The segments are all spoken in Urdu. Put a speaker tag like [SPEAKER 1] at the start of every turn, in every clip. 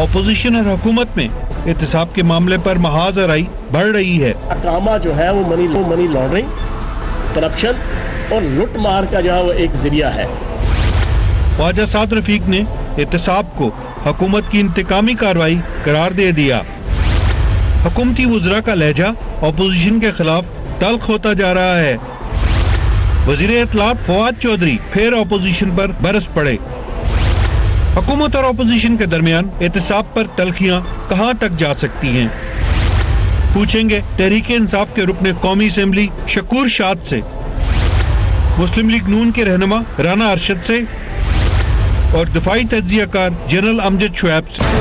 [SPEAKER 1] اپوزیشن اور حکومت میں احتساب کے معاملے پر محاذ آرائی بڑھ رہی ہے.
[SPEAKER 2] اقامہ جو ہے وہ منی لانڈرنگ، کرپشن اور لٹ مار کا جو ہے وہ ایک ذریعہ ہے.
[SPEAKER 1] خواجہ سعد رفیق نے احتساب کو حکومت کی انتقامی کارروائی قرار دے دیا. حکومتی وزراء کا لہجہ اپوزیشن کے خلاف تلخ ہوتا جا رہا ہے. وزیر اطلاعات فواد چودھری پھر اپوزیشن پر برس پڑے. حکومت اور اپوزیشن کے درمیان احتساب پر تلخیاں کہاں تک جا سکتی ہیں؟ پوچھیں گے تحریک انصاف کے رکن قومی اسمبلی شکور شاد سے، مسلم لیگ نون کے رہنما رانا ارشد سے اور دفاعی تجزیہ کار جنرل امجد شعیب سے.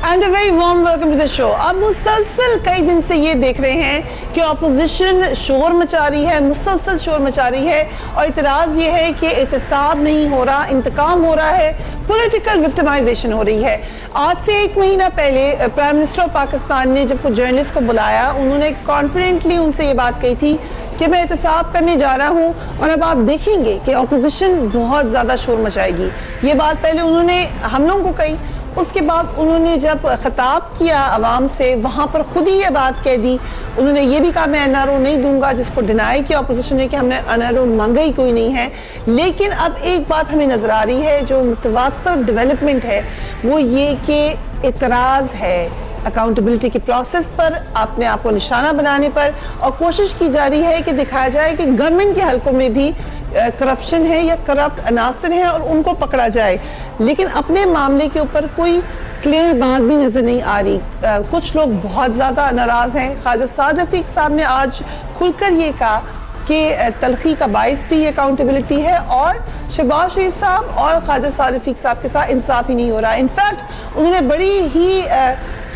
[SPEAKER 3] And a very warm welcome to the show. اب مسلسل کئی دن سے یہ دیکھ رہے ہیں کہ اپوزیشن شور مچا رہی ہے، مسلسل شور مچا رہی ہے، اور اعتراض یہ ہے کہ احتساب نہیں ہو رہا، انتقام ہو رہا ہے، پولیٹیکل وکٹمائزیشن ہو رہی ہے. آج سے 1 مہینہ پہلے پرائم منسٹر آف پاکستان نے جب کچھ جرنلسٹ کو بلایا، انہوں نے کانفیڈنٹلی ان سے یہ بات کہی تھی کہ میں احتساب کرنے جا رہا ہوں، اور اب آپ دیکھیں گے کہ اپوزیشن بہت زیادہ شور مچائے گی. یہ بات پہلے انہوں نے ہم لوگوں کو کہی، اس کے بعد انہوں نے جب خطاب کیا عوام سے وہاں پر خود ہی یہ بات کہہ دی. انہوں نے یہ بھی کہا میں NRO نہیں دوں گا، جس کو ڈینائی کیا اپوزیشن نے کہ ہم نے NRO مانگا ہی کوئی نہیں ہے. لیکن اب ایک بات ہمیں نظر آ رہی ہے جو متواتر ڈیولپمنٹ ہے، وہ یہ کہ اعتراض ہے اکاؤنٹیبلٹی کے پروسیس پر، اپنے آپ کو نشانہ بنانے پر، اور کوشش کی جا رہی ہے کہ دکھایا جائے کہ گورنمنٹ کے حلقوں میں بھی کرپشن ہے یا کرپٹ عناصر ہیں اور ان کو پکڑا جائے. لیکن اپنے معاملے کے اوپر کوئی کلیئر بات بھی نظر نہیں آ رہی. کچھ لوگ بہت زیادہ ناراض ہیں. خواجہ سعد رفیق صاحب نے آج کھل کر یہ کہا کہ تلخی کا باعث بھی یہ اکاؤنٹیبلٹی ہے، اور شہباز شریف صاحب اور خواجہ سعد رفیق صاحب کے ساتھ انصاف ہی نہیں ہو رہا. انفیکٹ انہوں نے بڑی ہی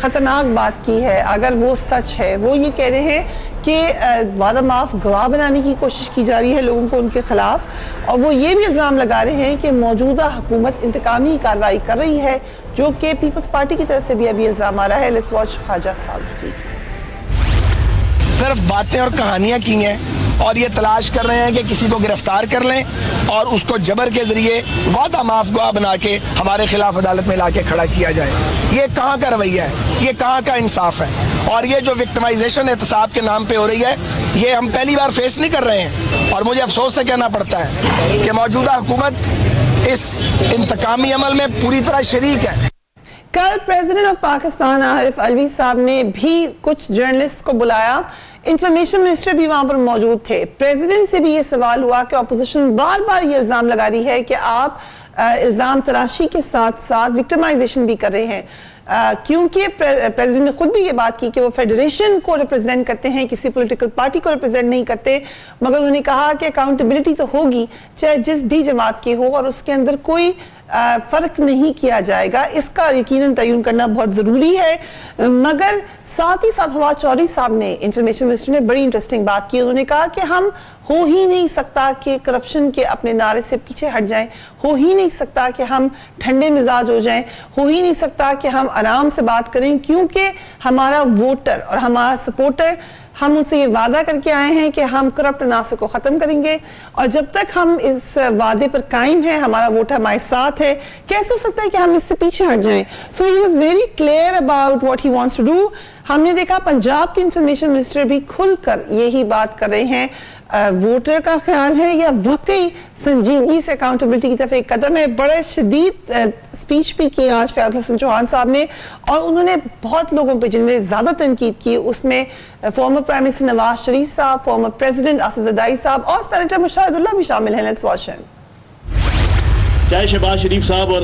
[SPEAKER 3] خطرناک بات کی ہے، اگر وہ سچ ہے. وہ یہ کہہ رہے ہیں کہ وعدہ معاف گواہ بنانے کی کوشش کی جا رہی ہے لوگوں کو ان کے خلاف، اور وہ یہ بھی الزام لگا رہے ہیں کہ موجودہ حکومت انتقامی کارروائی کر رہی ہے، جو کہ پیپلز پارٹی کی طرف سے بھی ابھی الزام آ رہا ہے. لیٹس واچ خواجہ سعد رفیق.
[SPEAKER 4] صرف باتیں اور کہانیاں کی ہیں اور یہ تلاش کر رہے ہیں کہ کسی کو گرفتار کر لیں اور اس کو جبر کے ذریعے وعدہ معاف گواہ بنا کے ہمارے خلاف عدالت میں لا کے کھڑا کیا جائے. یہ کہاں کا رویہ ہے؟ یہ کہاں کا انصاف ہے؟ اور یہ جو وکٹمائزیشن احتساب کے نام پہ ہو رہی ہے، یہ ہم پہلی بار فیس نہیں کر رہے ہیں، اور مجھے افسوس سے کہنا پڑتا ہے کہ موجودہ حکومت اس انتقامی عمل میں پوری طرح شریک ہے.
[SPEAKER 3] کل پریزیڈنٹ آف پاکستان عارف علوی صاحب نے بھی کچھ جرنلسٹ کو بلایا. انفارمیشن منسٹر بھی وہاں پر موجود تھے. پریزیڈنٹ سے بھی یہ سوال ہوا کہ اپوزیشن بار بار یہ الزام لگا رہی ہے کہ آپ الزام تراشی کے ساتھ ساتھ وکٹمائزیشن بھی کر رہے ہیں، کیونکہ پریزیڈنٹ نے خود بھی یہ بات کی کہ وہ فیڈریشن کو ریپرزینٹ کرتے ہیں، کسی پولیٹیکل پارٹی کو ریپرزینٹ نہیں کرتے. مگر انہوں نے کہا کہ اکاؤنٹیبلٹی تو ہوگی چاہے جس بھی جماعت کی ہو، اور اس کے اندر کوئی فرق نہیں کیا جائے گا. اس کا یقیناً تعین کرنا بہت ضروری ہے. مگر ساتھ ہی ساتھ فواد چودھری صاحب نے، انفارمیشن منسٹر نے بڑی انٹرسٹنگ بات کی. انہوں نے کہا کہ ہم ہو ہی نہیں سکتا کہ کرپشن کے اپنے نعرے سے پیچھے ہٹ جائیں، ہو ہی نہیں سکتا کہ ہم ٹھنڈے مزاج ہو جائیں، ہو ہی نہیں سکتا کہ ہم آرام سے بات کریں، کیونکہ ہمارا ووٹر اور ہمارا سپورٹر، ہم ان سے یہ وعدہ کر کے آئے ہیں کہ ہم کرپٹ عناصر کو ختم کریں گے، اور جب تک ہم اس وعدے پر قائم ہیں، ہمارا ووٹ ہمارے ساتھ ہے، کیسے ہو سکتا ہے کہ ہم اس سے پیچھے ہٹ جائیں. So he was very clear about what he wants to do. ہم نے دیکھا پنجاب کے انفارمیشن منسٹر بھی کھل کر یہی بات کر رہے ہیں. ووٹر کا خیال ہے یا واقعی سنجیدگی سے اکاؤنٹیبلٹی کی طرف ایک قدم ہے. بڑے شدید سپیچ بھی کی آج فیاض حسن چوہان صاحب نے، اور انہوں نے بہت لوگوں پہ جن میں زیادہ تنقید کی، اس میں فارمر پرائم منسٹر نواز شریف صاحب، فارمر پریزیڈنٹ آصف زرداری صاحب اور سینیٹر مشاہد اللہ بھی شامل ہیں. Let's watch.
[SPEAKER 2] چاہے شہباز شریف صاحب اور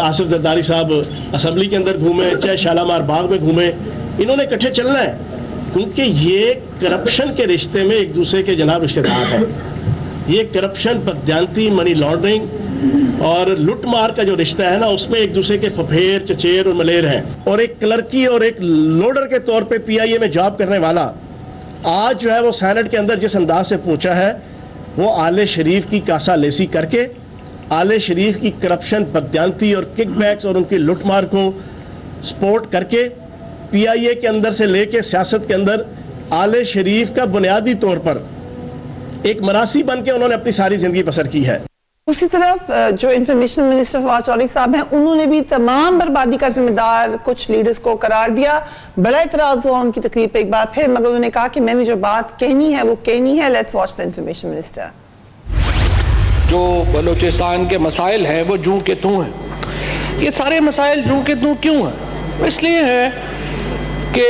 [SPEAKER 2] آصف زرداری صاحب اسمبلی کے اندر گھومے، چاہے شالامار باغ میں گھومے، انہوں نے اکٹھے چلنا ہے، کیونکہ یہ کرپشن کے رشتے میں ایک دوسرے کے جناب رشتے دار ہیں. یہ کرپشن، بدجانتی، منی لانڈرنگ اور لٹ مار کا جو رشتہ ہے نا، اس میں ایک دوسرے کے پھپھیر، چچیر اور ملیر ہیں. اور ایک کلرکی اور ایک لوڈر کے طور پہ PIA میں جاب کرنے والا آج جو ہے وہ سینٹ کے اندر جس انداز سے پہنچا ہے، وہ آل شریف کی کاسا لیسی کر کے، آل شریف کی کرپشن، بدجانتی اور کک بیکس اور ان کی لٹ مار کو سپورٹ کر کے PIA کے اندر سے لے کے سیاست کے اندر آل شریف کا بنیادی طور پر ایک مراسی بن کے انہوں نے اپنی ساری زندگی بسر کی ہے.
[SPEAKER 3] دوسری طرف جو انفارمیشن منسٹر فواد چودھری صاحب ہیں انہوں نے بھی تمام بربادی کا ذمہ دار کچھ لیڈرز کو قرار دیا. بڑا اعتراض ہوا ان کی تقریر پہ ایک بار پھر, مگر انہوں نے کہا کہ میں نے جو بات کہنی ہے وہ کہنی ہے. Let's watch the information minister.
[SPEAKER 5] جو بلوچستان کے مسائل ہیں وہ جوں کے توں ہیں. یہ سارے مسائل جوں کے توں کیوں ہیں؟ اس لیے ہے کہ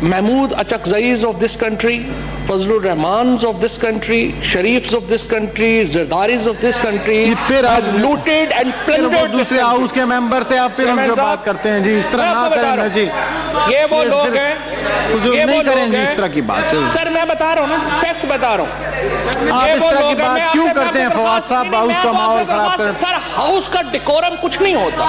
[SPEAKER 5] Mahmood Achakzais of this country, Fazl ur-Rehmans of this country, Sharifs of this country, Zardaris of this country has looted and plundered.
[SPEAKER 6] دوسرے ہاؤس کے ممبر تھے, آپ پھر ہم جو بات کرتے ہیں جی اس طرح نہ کریں نا جی.
[SPEAKER 5] یہ وہ لوگ ہیں, یہ وہ
[SPEAKER 6] کریں
[SPEAKER 5] لوگ
[SPEAKER 6] جی
[SPEAKER 5] ہیں.
[SPEAKER 6] اس طرح کی بات.
[SPEAKER 5] سر میں بتا رہا ہوں نا, فیکٹس بتا رہا ہوں.
[SPEAKER 6] آپ اس طرح کی بات کیوں کرتے ہیں فواد صاحب؟ ہاؤس کا ماحول خراب کریں.
[SPEAKER 5] سر ہاؤس کا ڈیکورم کچھ نہیں ہوتا.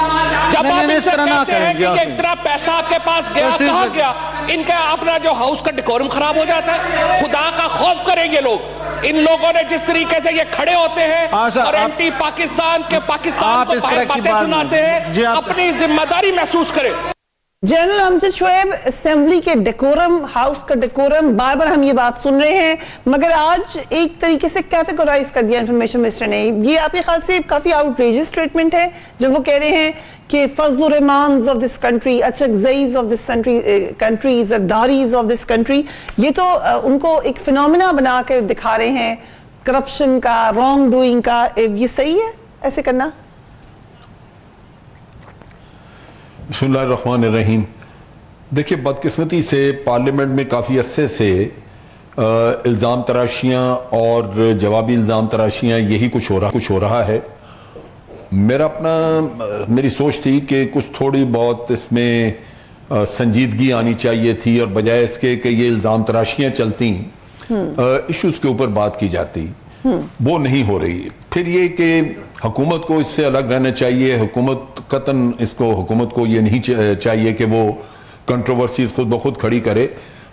[SPEAKER 5] جب آپ اس طرح نہ کہتے ہیں کہ اتنا پیسہ آپ کے پاس گیا, کہاں گیا, ان کا اپنا جو ہاؤس کا ڈیکورم خراب ہو جاتا ہے. خدا کا خوف کریں گے لوگ. ان لوگوں نے جس طریقے سے یہ کھڑے ہوتے ہیں اور اینٹی پاکستان کے پاکستان کو باہر باتیں سناتے ہیں, اپنی ذمہ داری محسوس کریں.
[SPEAKER 3] جنرل امجد شعیب, اسمبلی کے ڈیکورم, ہاؤس کا ڈیکورم, بار بار ہم یہ بات سن رہے ہیں, مگر آج ایک طریقے سے کیٹیگورائز کر دیا انفارمیشن منسٹر نے. یہ آپ کے خیال سے کافی آؤٹریجس اسٹیٹمنٹ ہے جب وہ کہہ رہے ہیں کہ Fazl ur-Rehmans of this country, Achakzais of this country, Zardaris of this country, یہ تو ان کو ایک فینومینا بنا کے دکھا رہے ہیں کرپشن کا, رانگ ڈوئنگ کا. یہ صحیح ہے ایسے کرنا؟
[SPEAKER 7] بسم اللہ الرحمن الرحیم. دیکھیے, بدقسمتی سے پارلیمنٹ میں کافی عرصے سے الزام تراشیاں اور جوابی الزام تراشیاں یہی کچھ ہو رہا ہے. میری سوچ تھی کہ کچھ تھوڑی بہت اس میں سنجیدگی آنی چاہیے تھی, اور بجائے اس کے کہ یہ الزام تراشیاں چلتی ایشوز کے اوپر بات کی جاتی, وہ نہیں ہو رہی. پھر یہ کہ حکومت کو اس سے الگ رہنا چاہیے. حکومت کو یہ نہیں چاہیے کہ وہ کنٹروورسیز خود بخود کھڑی کرے.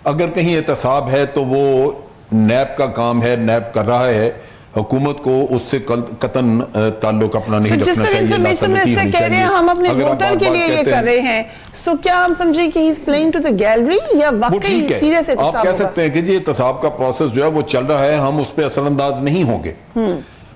[SPEAKER 7] اگر کہیں احتساب ہے تو وہ نیب کا کام ہے, نیب کر رہا ہے. حکومت کو اس سے قطعاً تعلق اپنا نہیں رکھنا چاہیے.
[SPEAKER 3] انفارمیشن منسٹر کہہ رہے ہیں ہم اپنے ووٹر کے لیے یہ کر رہے ہیں, سو کیا ہم سمجھیں کہ he's playing to the gallery یا واقعی سیریس احتساب ہوگا؟
[SPEAKER 7] آپ کہہ سکتے ہیں کہ جی احتساب کا پروسیس جو ہے وہ چل رہا ہے, ہم اس پہ اثر انداز نہیں ہوں گے.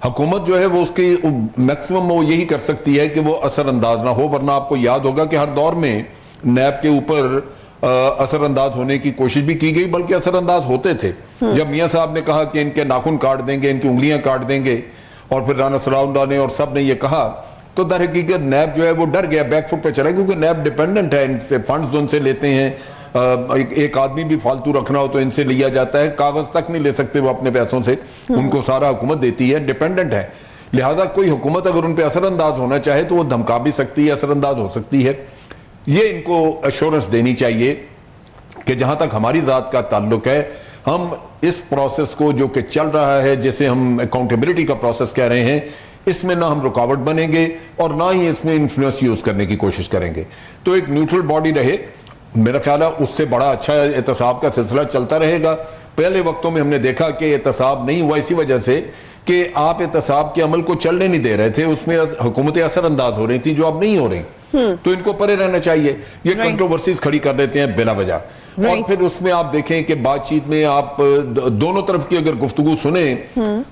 [SPEAKER 7] حکومت جو ہے وہ اس کی میکسیمم وہ یہی کر سکتی ہے کہ وہ اثر انداز نہ ہو, ورنہ آپ کو یاد ہوگا کہ ہر دور میں نیب کے اوپر اثر انداز ہونے کی کوشش بھی کی گئی, بلکہ اثر انداز ہوتے تھے. جب میاں صاحب نے کہا کہ ان کے ناخن کاٹ دیں گے, ان کی انگلیاں کاٹ دیں گے, اور پھر رانا ثناءاللہ نے اور سب نے یہ کہا, تو در حقیقت نیب جو ہے وہ ڈر گیا, بیک فٹ پہ چلا, کیونکہ نیب ڈیپینڈنٹ ہے, ان سے فنڈز ان سے لیتے ہیں. ایک آدمی بھی فالتو رکھنا ہو تو ان سے لیا جاتا ہے, کاغذ تک نہیں لے سکتے وہ اپنے پیسوں سے, ان کو سارا حکومت دیتی ہے, ڈیپینڈنٹ ہے. لہٰذا کوئی حکومت اگر ان پہ اثر انداز ہونا چاہے تو وہ دھمکا بھی سکتی ہے, اثر انداز ہو سکتی ہے. یہ ان کو ایشورنس دینی چاہیے کہ جہاں تک ہماری ذات کا تعلق ہے, ہم اس پروسیس کو جو کہ چل رہا ہے, جسے ہم اکاؤنٹیبلٹی کا پروسیس کہہ رہے ہیں, اس میں نہ ہم رکاوٹ بنیں گے اور نہ ہی اس میں انفلوئنس یوز کرنے کی کوشش کریں گے. تو ایک نیوٹرل باڈی رہے, میرا خیال ہے اس سے بڑا اچھا احتساب کا سلسلہ چلتا رہے گا. پہلے وقتوں میں ہم نے دیکھا کہ احتساب نہیں ہوا اسی وجہ سے کہ آپ احتساب کے عمل کو چلنے نہیں دے رہے تھے, اس میں حکومتیں اثر انداز ہو رہی تھی جو اب نہیں ہو رہی. تو ان کو پرے رہنا چاہیے. یہ کنٹروورسیز کھڑی کر دیتے ہیں بلا وجہ, اور پھر اس میں آپ دیکھیں کہ بات چیت میں آپ دونوں طرف کی اگر گفتگو سنیں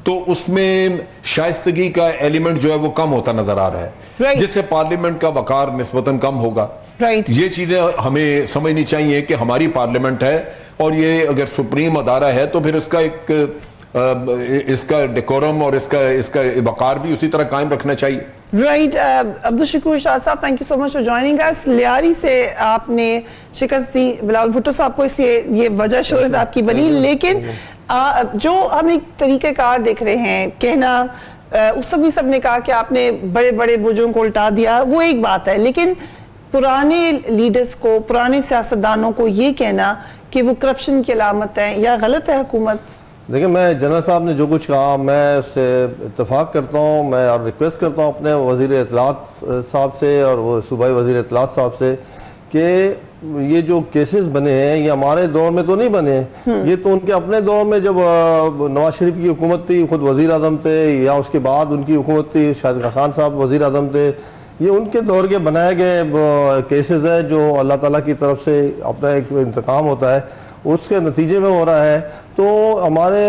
[SPEAKER 7] تو اس میں شائستگی کا ایلیمنٹ جو ہے وہ کم ہوتا نظر آ رہا ہے, جس سے پارلیمنٹ کا وقار نسبتاً کم ہوگا. یہ چیزیں ہمیں سمجھنی چاہیے کہ ہماری پارلیمنٹ ہے, اور یہ اگر سپریم ادارہ ہے تو پھر اس کا ڈیکورم اور اس کا وقار بھی اسی طرح قائم رکھنا چاہیے.
[SPEAKER 3] Right. Abdulshakoor Shah Sahab, thank you so much for joining us. Lyari سے آپ نے شکست دی بلاول بھٹو صاحب کو, اس لیے یہ وجہ شہرت آپ کی بنی, لیکن جو ہم ایک طریقہ کار دیکھ رہے ہیں کہنا, اس وقت بھی سب نے کہا کہ آپ نے بڑے بڑے بوجھوں کو الٹا دیا, وہ ایک بات ہے, لیکن پرانے لیڈرز کو, پرانے سیاستدانوں کو یہ کہنا کہ وہ کرپشن کی علامت ہے یا غلط ہے حکومت؟
[SPEAKER 8] دیکھیں, میں جنرل صاحب نے جو کچھ کہا میں اس سے اتفاق کرتا ہوں. میں اور ریکویسٹ کرتا ہوں اپنے وزیر اطلاعات صاحب سے اور وہ صوبائی وزیر اطلاعات صاحب سے کہ یہ جو کیسز بنے ہیں یہ ہمارے دور میں تو نہیں بنے, یہ تو ان کے اپنے دور میں جب نواز شریف کی حکومت تھی, خود وزیر اعظم تھے, یا اس کے بعد ان کی حکومت تھی, شاہد خان صاحب وزیر اعظم تھے, یہ ان کے دور کے بنائے گئے کیسز ہیں جو اللہ تعالیٰ کی طرف سے اپنا ایک انتقام ہوتا ہے, اس کے نتیجے میں ہو رہا ہے. تو ہمارے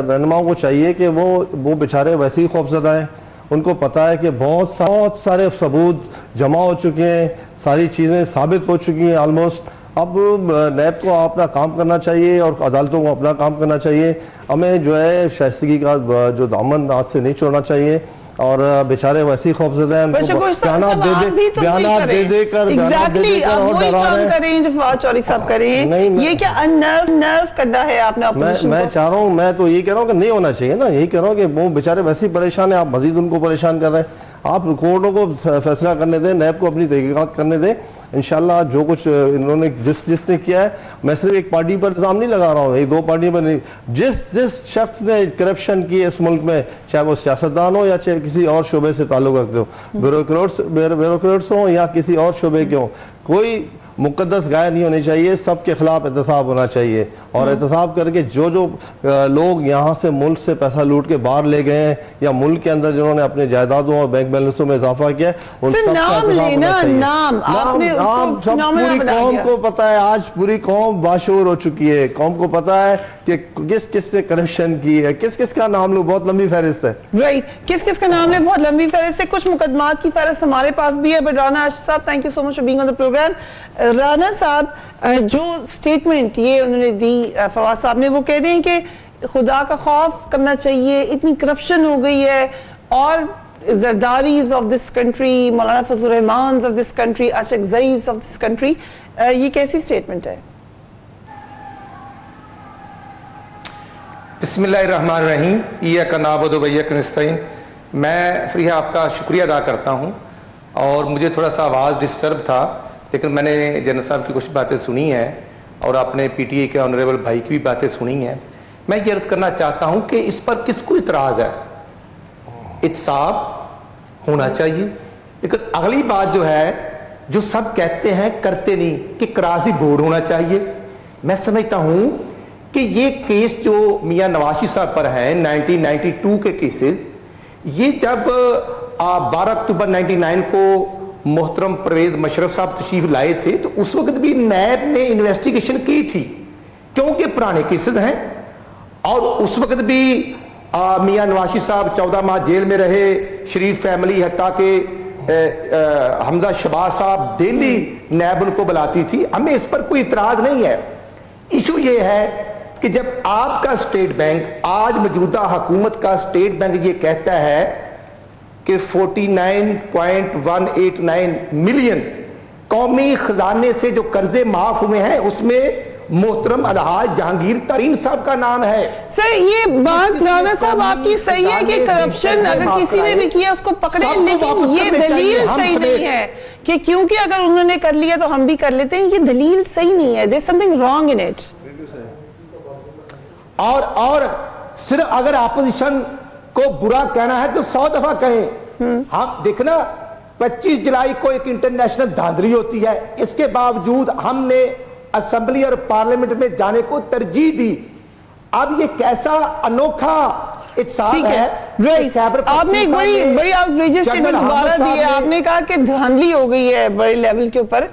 [SPEAKER 8] رہنماؤں کو چاہیے کہ وہ بیچارے ویسے ہی خوفزدہ ہیں. ان کو پتہ ہے کہ بہت سارے ثبوت جمع ہو چکے ہیں, ساری چیزیں ثابت ہو چکی ہیں آلموسٹ. اب نیب کو اپنا کام کرنا چاہیے اور عدالتوں کو اپنا کام کرنا چاہیے. ہمیں جو ہے شائستگی کا جو دامن ہاتھ سے نہیں چھوڑنا چاہیے, اور بیچارے ویسے ہی خوفزدہ ہیں. بیانات دے دے کر اور ڈرا رہے ہیں.
[SPEAKER 3] جو فواد چودھری صاحب کر رہے ہیں, یہ کیا نرو کرنا ہے آپ نے اپوزیشن کو؟
[SPEAKER 8] میں چاہ رہا ہوں, میں تو یہی کہہ رہا ہوں کہ نہیں ہونا چاہیے نا. یہی کہہ رہا ہوں کہ وہ بیچارے ویسے ہی پریشان ہیں, آپ مزید ان کو پریشان کر رہے ہیں. آپ کورٹوں کو فیصلہ کرنے دیں, نیب کو اپنی تحقیقات کرنے دیں. انشاءاللہ جو کچھ انہوں نے جس نے کیا ہے, میں صرف ایک پارٹی پر الزام نہیں لگا رہا ہوں, ایک دو پارٹی پر نہیں, جس شخص نے کرپشن کی اس ملک میں, چاہے وہ سیاستدان ہو یا چاہے کسی اور شعبے سے تعلق رکھتے ہو, بیوروکریٹس ہوں یا کسی اور شعبے کے ہوں, کوئی مقدس گائے نہیں ہونی چاہیے. سب کے خلاف احتساب ہونا چاہیے, اور احتساب کر کے جو لوگ یہاں سے ملک سے پیسہ لوٹ کے باہر لے گئے ہیں, یا ملک کے اندر جنہوں نے اپنے جائیدادوں اور بینک بیلنسوں میں اضافہ کیا, ان سب کا احتساب ہونا چاہیے. پوری قوم کو پتہ ہے, آج پوری قوم باشعور ہو چکی ہے. قوم کو پتہ ہے کہ کس نے کرپشن کی ہے, کس کا نام لو, بہت لمبی فہرست ہے.
[SPEAKER 3] رائٹ, کس کا نام لے, بہت لمبی فہرست ہے. کچھ مقدمات کی فہرست ہمارے پاس بھی ہے. بٹ رانا ارشد صاحب, thank you so much for being on the program. Rana صاحب جو سٹیٹمنٹ یہ انہوں نے دی, فواد صاحب نے, وہ کہہ رہے ہیں کہ خدا کا خوف کرنا چاہیے, اتنی کرپشن ہو گئی ہے, اور زرداریز of this country, Maulana Fazl ur-Rehman of this country, Achakzais of this country. یہ کیسی سٹیٹمنٹ ہے؟
[SPEAKER 9] بسم اللہ الرحمن الرحیم. ایاک نعبد و ایاک نستعین. میں فریحہ آپ کا شکریہ ادا کرتا ہوں, اور مجھے تھوڑا سا آواز ڈسٹرب تھا, لیکن میں نے جنرل صاحب کی کچھ باتیں سنی ہیں, اور آپ نے پی ٹی اے کے آنریبل بھائی کی بھی باتیں سنی ہیں. میں یہ عرض کرنا چاہتا ہوں کہ اس پر کس کو اعتراض ہے؟ احتساب ہونا چاہیے, لیکن اگلی بات جو ہے, جو سب کہتے ہیں کرتے نہیں, کہ کراس دی بورڈ ہونا چاہیے. میں سمجھتا ہوں کہ یہ کیس جو میاں نواشی صاحب پر ہیں 1992 کے کیسز, یہ جب 12 اکتوبر 99 کو محترم پرویز مشرف صاحب تشریف لائے تھے, تو اس وقت بھی نیب نے انویسٹیگیشن کی تھی, کیونکہ پرانے کیسز ہیں. اور اس وقت بھی میاں نواشی صاحب 14 ماہ جیل میں رہے, شریف فیملی, حتیٰ کہ حمزہ شباز صاحب ڈیلی نیب ان کو بلاتی تھی. ہمیں اس پر کوئی اعتراض نہیں ہے. ایشو یہ ہے کہ جب آپ کا اسٹیٹ بینک, آج موجودہ حکومت کا اسٹیٹ بینک یہ کہتا ہے کہ 49.189 ملین قومی خزانے سے جو قرضے معاف ہوئے ہیں, اس میں محترم الحاج جہانگیر ترین صاحب کا نام ہے.
[SPEAKER 3] سر یہ بات رانا صاحب آپ کی صحیح ہے کہ کرپشن اگر کسی نے بھی کیا اس کو پکڑیں, لیکن یہ دلیل صحیح نہیں ہے کہ کیونکہ اگر انہوں نے کر لیا تو ہم بھی کر لیتے ہیں. یہ دلیل صحیح نہیں ہے. there's something wrong in it.
[SPEAKER 9] اور صرف اگر اپوزیشن کو برا کہنا ہے تو 100 دفعہ کہیں. ہم دیکھنا 25 جولائی کو ایک انٹرنیشنل دھاندلی ہوتی ہے, اس کے باوجود ہم نے اسمبلی اور پارلیمنٹ میں جانے کو ترجیح دی. اب یہ کیسا انوکھا احتساب ہے.
[SPEAKER 3] آپ نے ایک بڑی آؤٹریجس اسٹیٹمنٹ دوبارہ دی ہے. آپ نے کہا کہ دھاندلی ہو گئی ہے بڑے لیول کے اوپر.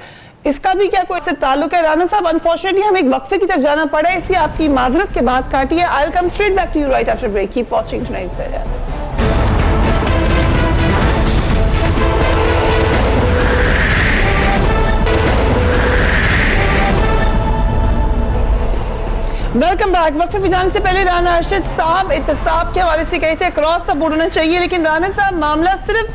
[SPEAKER 3] اس کا بھی کیا کوئی سے تعلق ہے؟ رانا صاحب انفارچونیٹلی ہمیں ایک وقفے کی طرف جانا پڑا ہے, اس لیے آپ کی معذرت کے بعد کاٹیے. I'll come straight back to you right after break. Keep watching tonight. Welcome back. وقفے پہ جانے سے پہلے رانا ارشد صاحب احتساب کے حوالے سے کہتے ہیں اکراس دا بورڈ ہونا چاہیے, لیکن رانا صاحب معاملہ صرف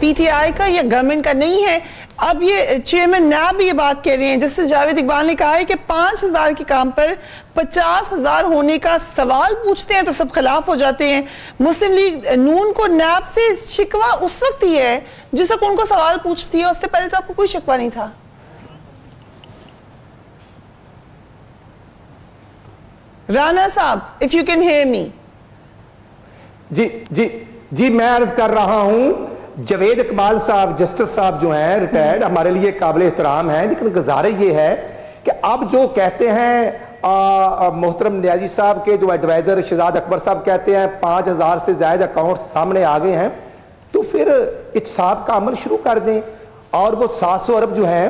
[SPEAKER 3] پی ٹی آئی کا یا گورنمنٹ کا نہیں ہے. اب یہ چیئرمین نیب بھی یہ بات کہہ رہے ہیں, جسٹس جاوید اقبال نے کہا ہے کہ 5,000 کے کام پر 50,000 ہونے کا سوال پوچھتے ہیں تو سب خلاف ہو جاتے ہیں. مسلم لیگ نون کو نیب سے شکوہ اس وقت ہی ہے جس وقت ان کو سوال پوچھتی ہے, اس سے پہلے تو آپ کو کوئی شکوہ نہیں تھا. رانا صاحب if you can hear me.
[SPEAKER 9] جی میں عرض کر رہا ہوں, جاوید اقبال صاحب جسٹس صاحب جو ہیں ریٹائرڈ, ہمارے لیے قابل احترام ہیں, لیکن گزارش یہ ہے کہ اب جو کہتے ہیں محترم نیازی صاحب کے جو ایڈوائزر شہزاد اکبر صاحب کہتے ہیں 5,000 سے زائد اکاؤنٹ سامنے آ گئے ہیں, تو پھر احتساب کا عمل شروع کر دیں. اور وہ 700 ارب جو ہیں,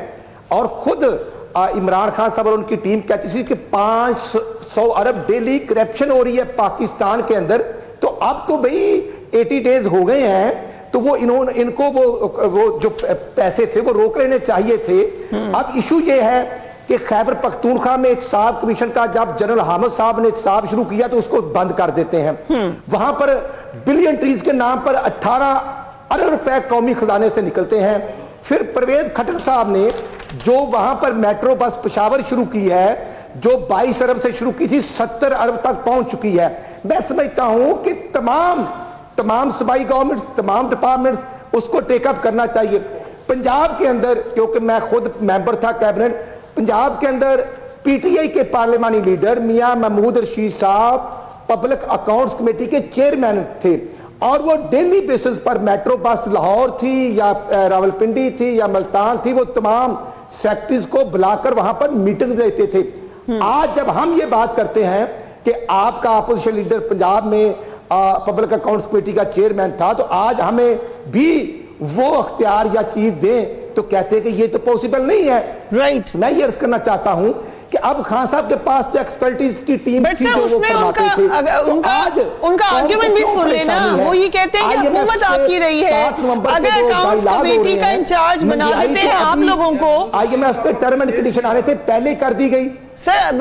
[SPEAKER 9] اور خود عمران خان صاحب اور ان کی ٹیم کہتی تھی کہ 500 ارب ڈیلی کرپشن ہو رہی ہے پاکستان کے اندر، تو اب تو بھئی 80 ڈیز ہو گئے ہیں، تو وہ ان کو وہ جو پیسے تھے وہ روک لینے چاہیے تھے۔ اب ایشو یہ ہے کہ خیبر پختونخوا میں احتساب کمیشن کا جب جنرل حامد صاحب نے احتساب شروع کیا تو اس کو بند کر دیتے ہیں۔ وہاں پر بلین ٹریز کے نام پر 18 ارب روپے قومی خزانے سے نکلتے ہیں۔ پھر پرویز کھٹر صاحب نے جو وہاں پر میٹرو بس پشاور شروع کی ہے، جو 22 ارب سے شروع کی تھی، 70 ارب تک پہنچ چکی ہے۔ میں سمجھتا ہوں کہ تمام صوبائی گورنمنٹس، تمام ڈپارٹمنٹس اس کو ٹیک اپ کرنا چاہیے۔ پنجاب کے اندر، کیونکہ میں خود ممبر تھا کیبنٹ، پنجاب کے اندر پی ٹی آئی کے پارلیمانی لیڈر میاں محمود رشید صاحب پبلک اکاؤنٹس کمیٹی کے چیئرمین تھے، اور وہ ڈیلی بیسس پر میٹرو بس لاہور تھی یا راولپنڈی تھی یا ملتان تھی، وہ تمام سیکٹریز کو بلا کر وہاں پر میٹنگ دیتے تھے۔ آج جب ہم یہ بات کرتے ہیں کہ آپ کا اپوزیشن لیڈر پنجاب میں پبلک اکاؤنٹس کمیٹی کا چیئرمین تھا، تو آج ہمیں بھی وہ اختیار یا چیز دیں تو کہتے ہیں کہ یہ تو پوسیبل نہیں ہے۔
[SPEAKER 3] رائٹ،
[SPEAKER 9] میں یہ عرض کرنا چاہتا ہوں کہ اب خان صاحب کے پاس تو ایکسپرٹیز کی ٹیم تھی جو وہ فرماتے تھے،
[SPEAKER 3] ان کا آرگیومنٹ بھی سن لینا۔ وہ یہ کہتے ہیں کہ حکومت آپ کی رہی ہے، اگر اکاؤنٹس کمیٹی کا انچارج بنا دیتے ہیں آپ لوگوں کو،
[SPEAKER 9] IMF کے ٹرم اینڈ کنڈیشن آنے تھے، پہلے کر دی گئی۔
[SPEAKER 3] سر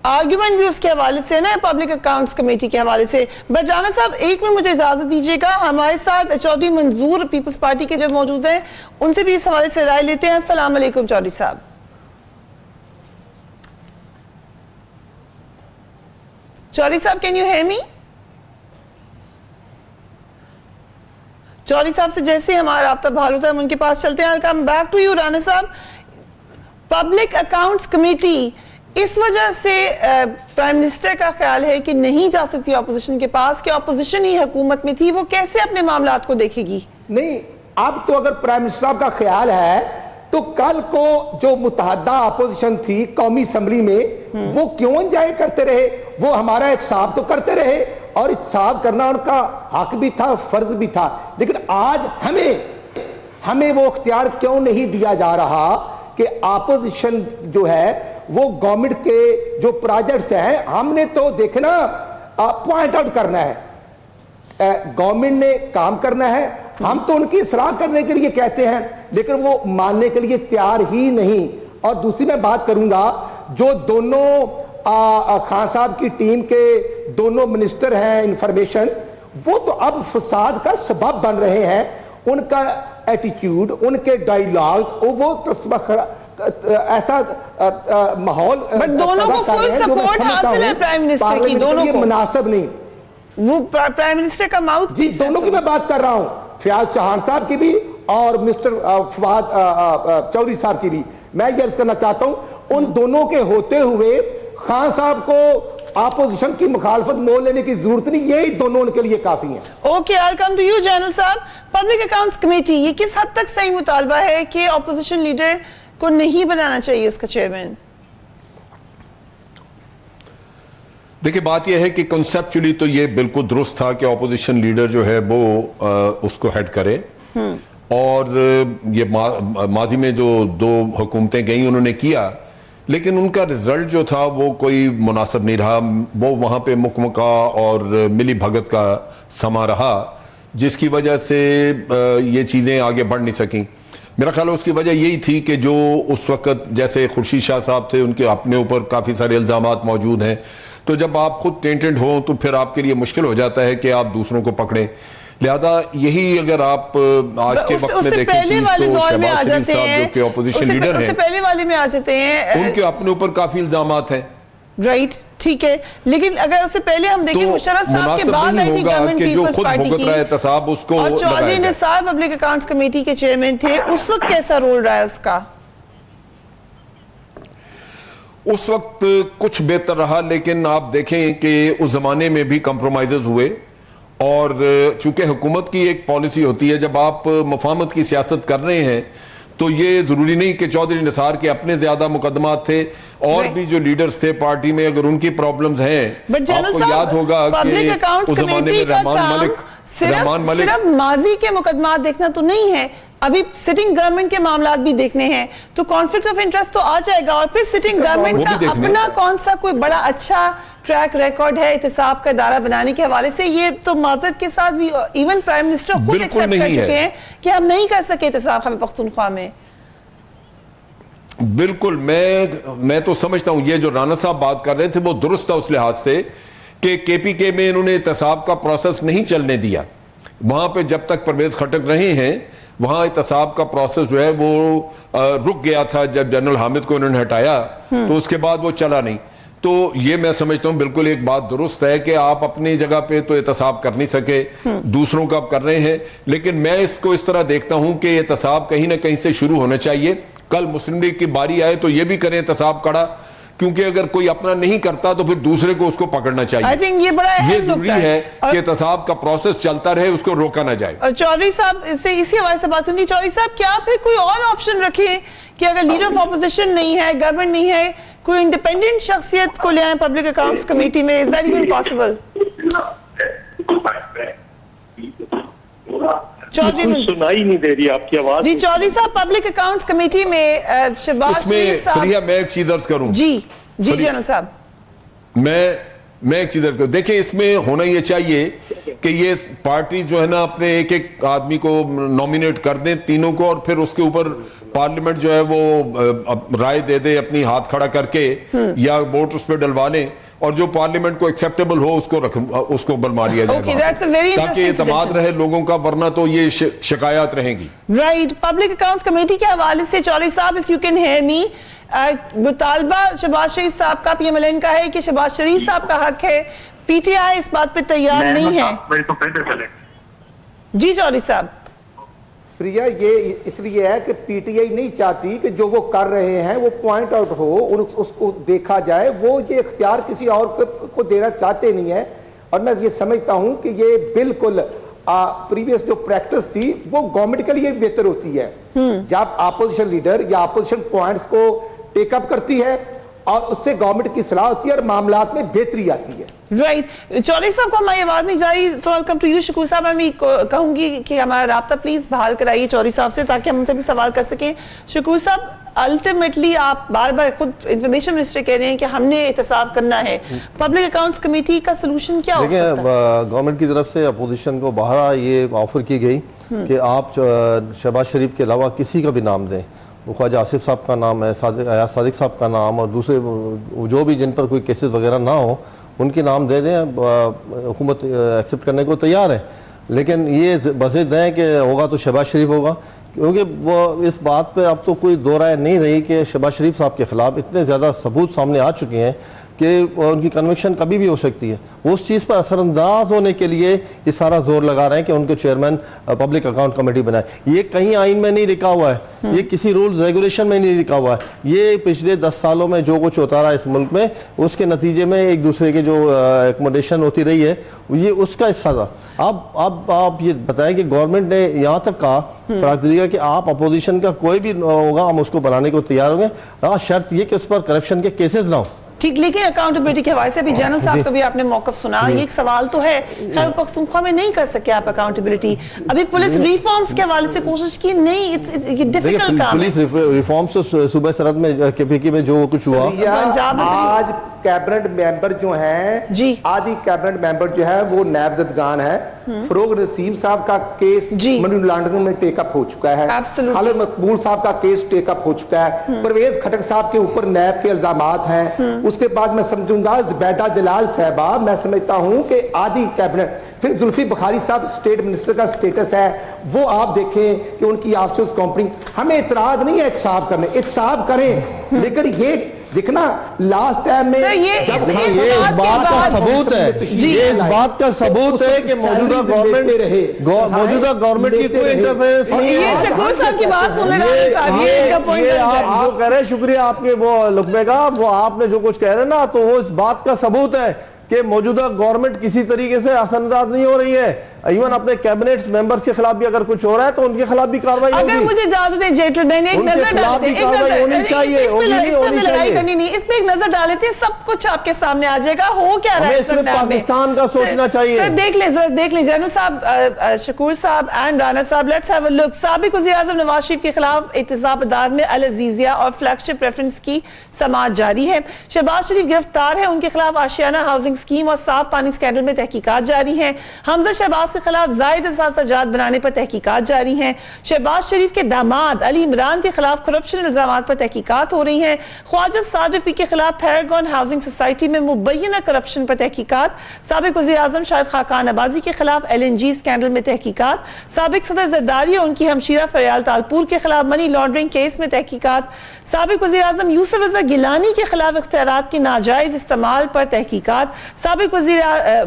[SPEAKER 3] آرگیومنٹ بھی اس کے حوالے سے نا، پبلک اکاؤنٹس کمیٹی کے حوالے سے۔ بٹ رانا صاحب ایک منٹ مجھے اجازت دیجیے گا، ہمارے ساتھ چودھری منظور پیپلز پارٹی کے جو موجود ہیں، ان سے بھی اس حوالے سے رائے لیتے ہیں۔ السلام علیکم چودھری صاحب۔ چودھری صاحب can you hear me? Chaudhry صاحب سے جیسے ہمارا رابطہ بحال ہوتا ہے ہم ان کے پاس چلتے ہیں۔ Come back to you Rana صاحب، پبلک اکاؤنٹس کمیٹی اس وجہ سے پرائم منسٹر کا خیال ہے کہ نہیں جا سکتی اپوزیشن کے پاس، کہ اپوزیشن ہی حکومت میں تھی، وہ کیسے اپنے معاملات کو دیکھے گی؟
[SPEAKER 9] نہیں، اب تو اگر پرائم منسٹر صاحب کا خیال ہے تو کل کو جو متحدہ اپوزیشن تھی قومی اسمبلی میں، وہ کیوں انجوائے کرتے رہے؟ وہ ہمارا احتساب تو کرتے رہے، اور احتساب کرنا ان کا حق بھی تھا، فرض بھی تھا، لیکن آج ہمیں وہ اختیار کیوں نہیں دیا جا رہا کہ اپوزیشن جو ہے وہ گورنمنٹ کے جو پروجیکٹس ہیں، ہم نے تو دیکھنا پوائنٹ آؤٹ کرنا ہے، گورنمنٹ نے کام کرنا ہے، ہم تو ان کی اصلاح کرنے کے لیے کہتے ہیں، لیکن وہ ماننے کے لیے تیار ہی نہیں۔ اور دوسری میں بات کروں گا، جو دونوں خان صاحب کی ٹیم کے دونوں منسٹر ہیں انفارمیشن، وہ تو اب فساد کا سبب بن رہے ہیں۔ ان کا ایٹیٹیوڈ، ان کے ڈائیلاگ، وہ ایسا ماحول،
[SPEAKER 3] بٹ دونوں کو فل سپورٹ حاصل ہے پرائم منسٹر کی، دونوں کو
[SPEAKER 9] مناسب نہیں۔
[SPEAKER 3] وہ پرائم منسٹر کا ماؤتھ
[SPEAKER 9] جی، دونوں کی میں بات کر رہا ہوں، فیاض چوہان صاحب کی بھی اور مسٹر فواد چودھری صاحب کی بھی۔ میں یہ عرض کرنا چاہتا ہوں، ان دونوں کے ہوتے ہوئے خان صاحب کو اپوزیشن کی مخالفت مول لینے کی ضرورت نہیں، یہی دونوں ان کے لیے کافی ہیں۔
[SPEAKER 3] Okay, I'll come to you general صاحب۔ پبلک اکاؤنٹس کمیٹی یہ کس حد تک صحیح مطالبہ ہے کہ اپوزیشن لیڈر کو نہیں بنانا چاہیے اس کا چیئرمین؟
[SPEAKER 7] دیکھیں، بات یہ ہے کہ کنسپچولی تو یہ بالکل درست تھا کہ اپوزیشن لیڈر جو ہے وہ اس کو ہیڈ کرے، اور یہ ماضی میں جو 2 حکومتیں گئیں انہوں نے کیا، لیکن ان کا رزلٹ جو تھا وہ کوئی مناسب نہیں رہا، وہ وہاں پہ مکمکا اور ملی بھگت کا سما رہا، جس کی وجہ سے یہ چیزیں آگے بڑھ نہیں سکیں۔ میرا خیال ہے اس کی وجہ یہی تھی کہ جو اس وقت جیسے خورشید شاہ صاحب تھے، ان کے اپنے اوپر کافی سارے الزامات موجود ہیں، تو جب آپ خود ٹینٹڈ ہوں تو پھر آپ کے لیے مشکل ہو جاتا ہے کہ آپ دوسروں کو پکڑیں۔ لہذا یہی اگر آپ آج کے وقت میں دیکھیں چیز تو شہباز شریف صاحب جو کہ اپوزیشن لیڈر ہیں،
[SPEAKER 3] اس سے پہلے والے میں آ جاتے ہیں،
[SPEAKER 7] ان کے اپنے اوپر کافی الزامات ہیں۔
[SPEAKER 3] رائٹ، ٹھیک ہے، لیکن اگر اس سے پہلے ہم دیکھیں مشرف صاحب کے بعد آئی تھی گورنمنٹ پیپلز پارٹی کی، اور چودھری نثار پبلک اکاؤنٹس کمیٹی کے چیئرمین تھے، اس وقت کیسا رول رہا ہے اس کا؟
[SPEAKER 7] اس وقت کچھ بہتر رہا، لیکن آپ دیکھیں کہ اس زمانے میں بھی کمپرومائزز ہوئے، اور چونکہ حکومت کی ایک پالیسی ہوتی ہے، جب آپ مفاہمت کی سیاست کر رہے ہیں تو یہ ضروری نہیں کہ چودھری نثار کے اپنے زیادہ مقدمات تھے، اور بھی جو لیڈرز تھے پارٹی میں اگر ان کی پرابلمز ہیں، آپ کو یاد ہوگا کہ اس زمانے میں رحمان ملک
[SPEAKER 3] صرف ماضی کے مقدمات دیکھنا تو نہیں ہے, ابھی سٹنگ گورنمنٹ کے معاملات بھی دیکھنے ہیں, تو کانفلکٹ آف انٹرسٹ تو آ جائے گا, اور پھر سٹنگ گورنمنٹ کا اپنا کون سا کوئی بڑا اچھا ٹریک ریکارڈ ہے احتساب کا ادارہ بنانے کے حوالے سے. یہ تو معذرت کے ساتھ بھی ایون پرائم منسٹر خود ایکسپٹ کر چکے ہیں کہ ہم نہیں کر سکے احتساب خیبر پختونخوا میں.
[SPEAKER 7] بالکل, میں تو سمجھتا ہوں یہ جو رانا صاحب بات کر رہے تھے وہ درست تھا اس لحاظ سے کہ کے پی کے میں انہوں نے احتساب کا پروسیس نہیں چلنے دیا. وہاں پہ جب تک پرویز خٹک رہے ہیں وہاں احتساب کا پروسیس جو ہے وہ رک گیا تھا. جب جنرل حامد کو انہوں نے ہٹایا تو اس کے بعد وہ چلا نہیں. تو یہ میں سمجھتا ہوں بالکل ایک بات درست ہے کہ آپ اپنی جگہ پہ تو احتساب کر نہیں سکے, دوسروں کا آپ کر رہے ہیں, لیکن میں اس کو اس طرح دیکھتا ہوں کہ احتساب کہیں نہ کہیں سے شروع ہونا چاہیے. کل مسلم لیگ کی باری آئے تو یہ بھی کریں احتساب کڑا, کیونکہ اگر کوئی اپنا نہیں کرتا تو پھر دوسرے کو اس کو پکڑنا چاہیے. یہ ضروری ہے کہ احتساب کا پروسیس چلتا رہے, اس کو روکا نہ جائے.
[SPEAKER 3] چودھری صاحب سے اسی حوالے سے بات ہوتی ہے, چودھری صاحب کیا پھر کوئی اور آپشن رکھیں کہ اگر لیڈر آف اپوزیشن نہیں ہے, گورنمنٹ نہیں ہے, کوئی انڈیپینڈنٹ شخصیت کو لے آئیں پبلک اکاؤنٹس کمیٹی میں, از دیٹ ایون پاسبل؟
[SPEAKER 10] سنائی نہیں دے رہی آپ کی آواز.
[SPEAKER 3] جی چودھری صاحب, پبلک اکاؤنٹس کمیٹی میں شہباز شریف صاحب.
[SPEAKER 7] فریحہ میں ایک چیز عرض کروں.
[SPEAKER 3] جی جنرل صاحب,
[SPEAKER 7] میں ایک چیز عرض کروں. دیکھیں اس میں ہونا یہ چاہیے کہ یہ پارٹی جو ہے نا اپنے ایک ایک آدمی کو نومینیٹ کر دیں تینوں کو, اور پھر اس کے اوپر پارلیمنٹ جو ہے وہ رائے دے دے اپنی ہاتھ کھڑا کر کے, یا ووٹ اس پہ ڈلوا لیں, اور جو پارلیمنٹ کو ایکسیپٹیبل ہو اس کو بلوا لیا جائے تاکہ اعتماد رہے لوگوں کا, ورنہ تو یہ شکایات رہیں گی.
[SPEAKER 3] رائٹ, پبلک اکاؤنٹس کمیٹی کے حوالے سے چودھری صاحب if you can hear me, مطالبہ شہباز شریف صاحب کا پی ایم ایل این کا ہے کہ شہباز شریف صاحب کا حق ہے, پی ٹی آئی اس بات پہ تیار نہیں ہے. جی چودھری صاحب.
[SPEAKER 11] فریہ, یہ اس لیے ہے کہ پی ٹی آئی نہیں چاہتی کہ جو وہ کر رہے ہیں وہ پوائنٹ آؤٹ ہو, اس کو دیکھا جائے. وہ یہ اختیار کسی اور کو دینا چاہتے نہیں ہے, اور میں یہ سمجھتا ہوں کہ یہ بالکل پریویس جو پریکٹس تھی وہ گورنمنٹ کے لیے بہتر ہوتی ہے جب اپوزیشن لیڈر یا اپوزیشن پوائنٹس کو ٹیک اپ کرتی ہے, اور اس سے گورنمنٹ کی صلاح ہوتی ہے اور معاملات میں بہتری آتی ہے.
[SPEAKER 3] رائٹ, چودھری صاحب کو ہماری آواز نہیں جا رہی, تو ویلکم ٹو یو. شکور صاحب, میں کہوں گی کہ ہمارا رابطہ پلیز بحال کرائیے چودھری صاحب سے تاکہ ہم ان سے بھی سوال کر سکیں. شکور صاحب, الٹیمیٹلی آپ بار بار خود انفارمیشن منسٹر کہہ رہے ہیں کہ ہم نے احتساب کرنا ہے, پبلک اکاؤنٹس کمیٹی کا سلوشن کیا ہو سکتا ہے؟
[SPEAKER 8] گورنمنٹ کی طرف سے اپوزیشن کو باہر یہ آفر کی گئی کہ آپ شہباز شریف کے علاوہ کسی کا بھی نام دیں, وہ خواجہ آصف صاحب کا نام ہے, ایاز صادق صاحب کا نام, اور دوسرے جو بھی جن پر کوئی کیسز وغیرہ نہ ہو ان کے نام دے دیں. حکومت ایکسیپٹ کرنے کو تیار ہے, لیکن یہ بضد ہے کہ ہوگا تو شہباز شریف ہوگا, کیونکہ وہ اس بات پہ اب تو کوئی دو رائے نہیں رہی کہ شہباز شریف صاحب کے خلاف اتنے زیادہ ثبوت سامنے آ چکے ہیں کہ ان کی کنوکشن کبھی بھی ہو سکتی ہے. اس چیز پر اثر انداز ہونے کے لیے یہ سارا زور لگا رہے ہیں کہ ان کو چیئرمین پبلک اکاؤنٹ کمیٹی بنائے. یہ کہیں آئین میں نہیں لکھا ہوا ہے, یہ کسی رولز ریگولیشن میں نہیں لکھا ہوا ہے, یہ پچھلے 10 سالوں میں جو کچھ ہوتا رہا اس ملک میں اس کے نتیجے میں ایک دوسرے کے جو ایکوموڈیشن ہوتی رہی ہے یہ اس کا حصہ تھا. اب آپ یہ بتائیں کہ گورنمنٹ نے یہاں تک کہا فراغ کہ آپ اپوزیشن کا کوئی بھی ہوگا ہم اس کو بنانے کو تیار ہوں گے, ہاں شرط یہ کہ اس پر کرپشن کے کیسز نہ ہوں.
[SPEAKER 3] ٹھیک, لیکن اکاؤنٹیبلٹی کے حوالے سے بھی جنرل صاحب کا بھی آپ نے موقف سنا, یہ ایک سوال تو ہے, خیبر پختونخوا میں نہیں کر سکے آپ اکاؤنٹیبلٹی. ابھی پولیس ریفارمز کے حوالے سے کوشش کی نہیں, یہ ڈیفیکلٹ کام ہے. پولیس
[SPEAKER 8] ریفارمز تو صوبہ سرحد میں کے پی کی میں جو کچھ ہوا,
[SPEAKER 11] آج کیبنٹ ممبر جو ہیں, آدھی کیبنٹ ممبر جو ہے وہ نامزدگان ہے. فروغ نسیم صاحب کا کیس منی لانڈرنگ میں ٹیک اپ ہو چکا ہے, خالد مقبول صاحب کا کیس ٹیک اپ ہو چکا ہے, پرویز خٹک صاحب کے اوپر نیب کے الزامات ہیں. اس کے بعد میں سمجھوں گا زبیدہ جلال صاحبہ, میں سمجھتا ہوں کہ آدھی کیبنٹ. پھر زلفی بخاری صاحب اسٹیٹ منسٹر کا سٹیٹس ہے, وہ آپ دیکھیں کہ ان کی آفسوس کمپنی. ہمیں اعتراض نہیں ہے احتساب کرنے, احتساب کریں, لیکن یہ دیکھنا لاسٹ ٹائم میں
[SPEAKER 8] اس بات کا ثبوت ہے, یہ اس بات کا ثبوت ہے کہ موجودہ گورنمنٹ کی کوئی انٹرفیرنس نہیں ہے.
[SPEAKER 3] یہ شکور صاحب کی بات سن لے رہے صاحب, یہ
[SPEAKER 8] آپ جو کہہ رہے ہیں, شکریہ آپ کے وہ لقبے کا, وہ آپ نے جو کچھ کہہ رہے ہیں نا, تو وہ اس بات کا ثبوت ہے کہ موجودہ گورنمنٹ کسی طریقے سے اثر انداز نہیں ہو رہی ہے. ایون اپنے کیبنیٹ ممبرز کے خلاف بھی اگر کچھ ہو رہا ہے تو ان کے خلاف بھی کارروائی ہوگی.
[SPEAKER 3] اگر مجھے اجازت دیں جیٹل بہن ایک نظر ڈالتے ہیں, اس پہ ایک نظر ڈال لیتے ہیں, سب کچھ آپ کے سامنے آ جائے گا. ہو کیا رہا ہے
[SPEAKER 8] صرف پاکستان کا سوچنا چاہیے.
[SPEAKER 3] سر دیکھ لیں جنرل صاحب, شکور صاحب اینڈ رانا صاحب, لیٹس ہیو اے لک. سابق وزیر اعظم نواز شریف کے خلاف احتساب عدالت میں العزیزیہ اور فلیگ شپ ریفرنس کی سماعت جاری ہے. شہباز شریف گرفتار ہے, ان کے خلاف آشیانہ ہاؤسنگ اسکیم اور صاف پانی اسکینڈل میں تحقیقات جاری ہیں. حمزہ شہباز کے خلاف زائد سجاد بنانے پر تحقیقات جاری ہیں. شہباز شریف کے داماد علی عمران کے خلاف کرپشن الزامات پر تحقیقات ہو رہی ہیں. خواجہ سعد رفیق کے خلاف پیراگون ہاؤسنگ سوسائٹی میں مبینہ کرپشن پر تحقیقات. سابق وزیر اعظم شاہد خاقان عباسی کے خلاف LNG اسکینڈل میں تحقیقات. سابق صدر زرداری اور ان کی ہمشیرہ فریال تالپور کے خلاف منی لانڈرنگ کیس میں تحقیقات. سابق وزیر اعظم یوسف رضا گیلانی کے خلاف اختیارات کے ناجائز استعمال پر تحقیقات. سابق وزیر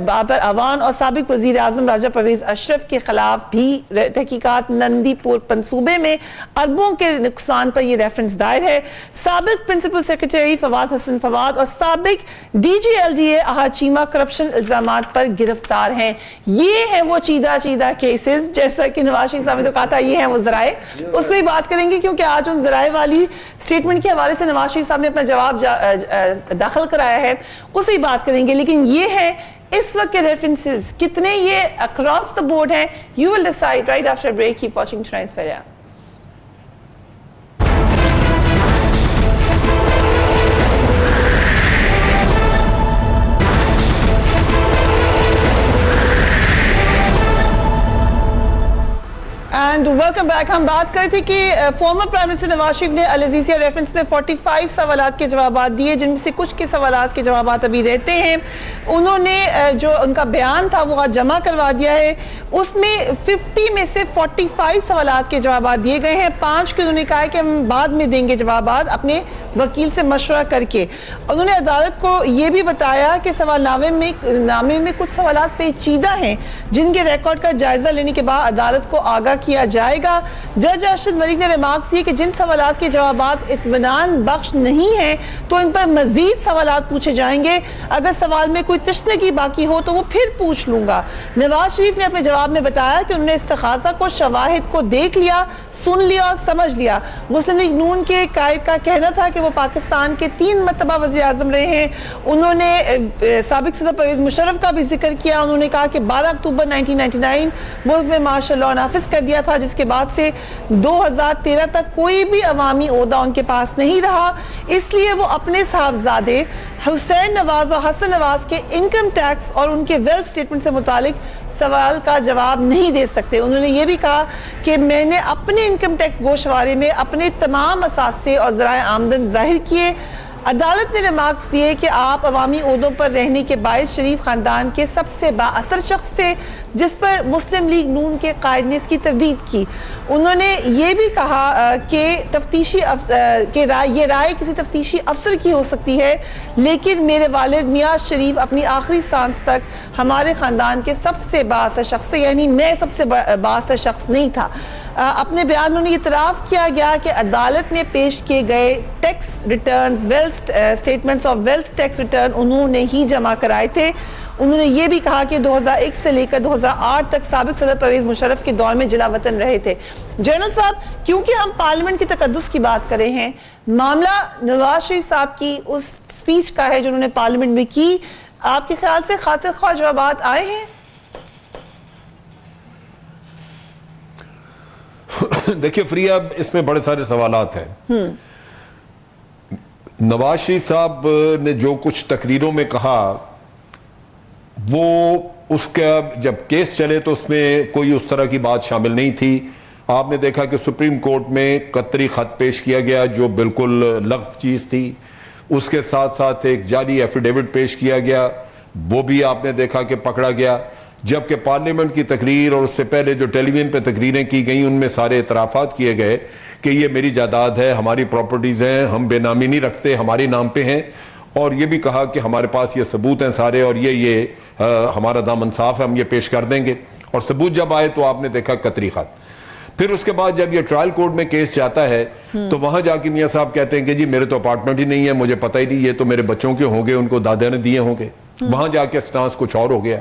[SPEAKER 3] بابر اعوان اور سابق وزیر اعظم راجہ پرویز اشرف کے خلاف بھی تحقیقات. نندی پور منصوبے میں اربوں کے نقصان پر یہ ریفرنس دائر ہے. سابق پرنسپل سیکریٹری فواد حسن فواد اور سابق DGLDA احد چیمہ کرپشن الزامات پر گرفتار ہیں. یہ ہیں وہ چیدہ کیسز, جیسا کہ نواز شریف صاحب نے تو کہا تھا یہ ہیں وہ ذرائع. اس میں بات کریں گے کیونکہ آج ان ذرائع والی سٹیٹمنٹ کے حوالے سے نواز شریف صاحب نے اپنا جواب داخل کرایا ہے, اسی بات کریں گے. لیکن یہ ہے اس وقت کے ریفرنسز کتنے یہ اکراس دا بورڈ ہیں. You will decide right after break. Keep watching tonight's فیریا. And welcome back. ہم بات کر رہے تھے کہ former prime minister Nawaz Sharif نے العزیزیہ ریفرنس میں 45 سوالات کے جوابات دیے, جن میں سے کچھ کے سوالات کے جوابات ابھی رہتے ہیں. انہوں نے جو ان کا بیان تھا وہ جمع کروا دیا ہے. اس میں 50 میں سے 45 سوالات کے جوابات دیے گئے ہیں. 5 کے انہوں نے کہا ہے کہ ہم بعد میں دیں گے جوابات اپنے وکیل سے مشورہ کر کے. انہوں نے عدالت کو یہ بھی بتایا کہ سوال نامے میں کچھ سوالات پیچیدہ ہیں جن کے ریکارڈ کا جائزہ لینے کے بعد عدالت کو آگاہ کیا جائے گا. جج ارشد ملک نے ریمارکس دیے کہ جن سوالات کے جوابات اطمینان بخش نہیں ہیں تو ان پر مزید سوالات پوچھے جائیں گے. اگر سوال میں کوئی تشنگی باقی ہو تو وہ پھر پوچھ لوں گا. نواز شریف نے اپنے جواب میں بتایا کہ انہوں نے استخاصہ کو شواہد کو دیکھ لیا, سن لیا اور سمجھ لیا. مسلم لیگ نون کے قائد کا کہنا تھا کہ وہ پاکستان کے 3 مرتبہ وزیر اعظم رہے ہیں. انہوں نے سابق صدر پرویز مشرف کا بھی ذکر کیا. انہوں نے کہا کہ 12 اکتوبر 1999 ملک میں مارشل لاء نافذ کر دیا تھا, جس کے بعد سے 2013 تک کوئی بھی عوامی عہدہ ان کے پاس نہیں رہا. اس لیے وہ اپنے صاحبزادے حسین نواز اور حسن نواز کے انکم ٹیکس اور ان کے ویلتھ سٹیٹمنٹ سے متعلق سوال کا جواب نہیں دے سکتے. انہوں نے یہ بھی کہا کہ میں نے اپنے انکم ٹیکس گوشوارے میں اپنے تمام اثاثے اور ذرائع آمدن ظاہر کیے. عدالت نے ریمارکس دیے کہ آپ عوامی عہدوں پر رہنے کے باعث شریف خاندان کے سب سے با اثر شخص تھے, جس پر مسلم لیگ نون کے قائد نے اس کی تردید کی. انہوں نے یہ بھی کہا کہ یہ رائے کسی تفتیشی افسر کی ہو سکتی ہے, لیکن میرے والد میاں شریف اپنی آخری سانس تک ہمارے خاندان کے سب سے با اثر شخص تھے, یعنی میں سب سے با اثر شخص نہیں تھا. اپنے بیان میں اعتراف کیا گیا کہ عدالت میں پیش کیے گئے ٹیکس ریٹرنز, ویلتھ سٹیٹمنٹس اور ویلتھ ٹیکس ریٹرن انہوں نے ہی جمع کرائے تھے. انہوں نے یہ بھی کہا کہ 2001 سے لے کر 2008 تک سابق صدر پرویز مشرف کے دور میں جلا وطن رہے تھے. جنرل صاحب, کیونکہ ہم پارلیمنٹ کی تقدس کی بات کر رہے ہیں, معاملہ نواز شریف صاحب کی اس سپیچ کا ہے جو انہوں نے پارلیمنٹ میں کی, آپ کے خیال سے خاطر خواہ جوابات آئے ہیں؟
[SPEAKER 7] دیکھیے فریہ, اس میں بڑے سارے سوالات ہیں. نواز شریف صاحب نے جو کچھ تقریروں میں کہا, وہ اس کا جب کیس چلے تو اس میں کوئی اس طرح کی بات شامل نہیں تھی. آپ نے دیکھا کہ سپریم کورٹ میں قطری خط پیش کیا گیا جو بالکل لغو چیز تھی. اس کے ساتھ ساتھ ایک جعلی ایفیڈیوٹ پیش کیا گیا, وہ بھی آپ نے دیکھا کہ پکڑا گیا. جبکہ پارلیمنٹ کی تقریر اور اس سے پہلے جو ٹیلی ویژن پہ تقریریں کی گئیں ان میں سارے اعترافات کیے گئے کہ یہ میری جائیداد ہے, ہماری پراپرٹیز ہیں, ہم بے نامی نہیں رکھتے, ہمارے نام پہ ہیں. اور یہ بھی کہا کہ ہمارے پاس یہ ثبوت ہیں سارے, اور یہ ہمارا دامن صاف ہے, ہم یہ پیش کر دیں گے. اور ثبوت جب آئے تو آپ نے دیکھا قطری خط. پھر اس کے بعد جب یہ ٹرائل کورٹ میں کیس جاتا ہے تو وہاں جا کے میاں صاحب کہتے ہیں کہ جی میرے تو اپارٹمنٹ ہی نہیں ہے, مجھے پتہ ہی نہیں, یہ تو میرے بچوں کے ہوں گے, ان کو دادا نے دیے ہوں گے. وہاں جا کے سٹانس کچھ اور ہو گیا.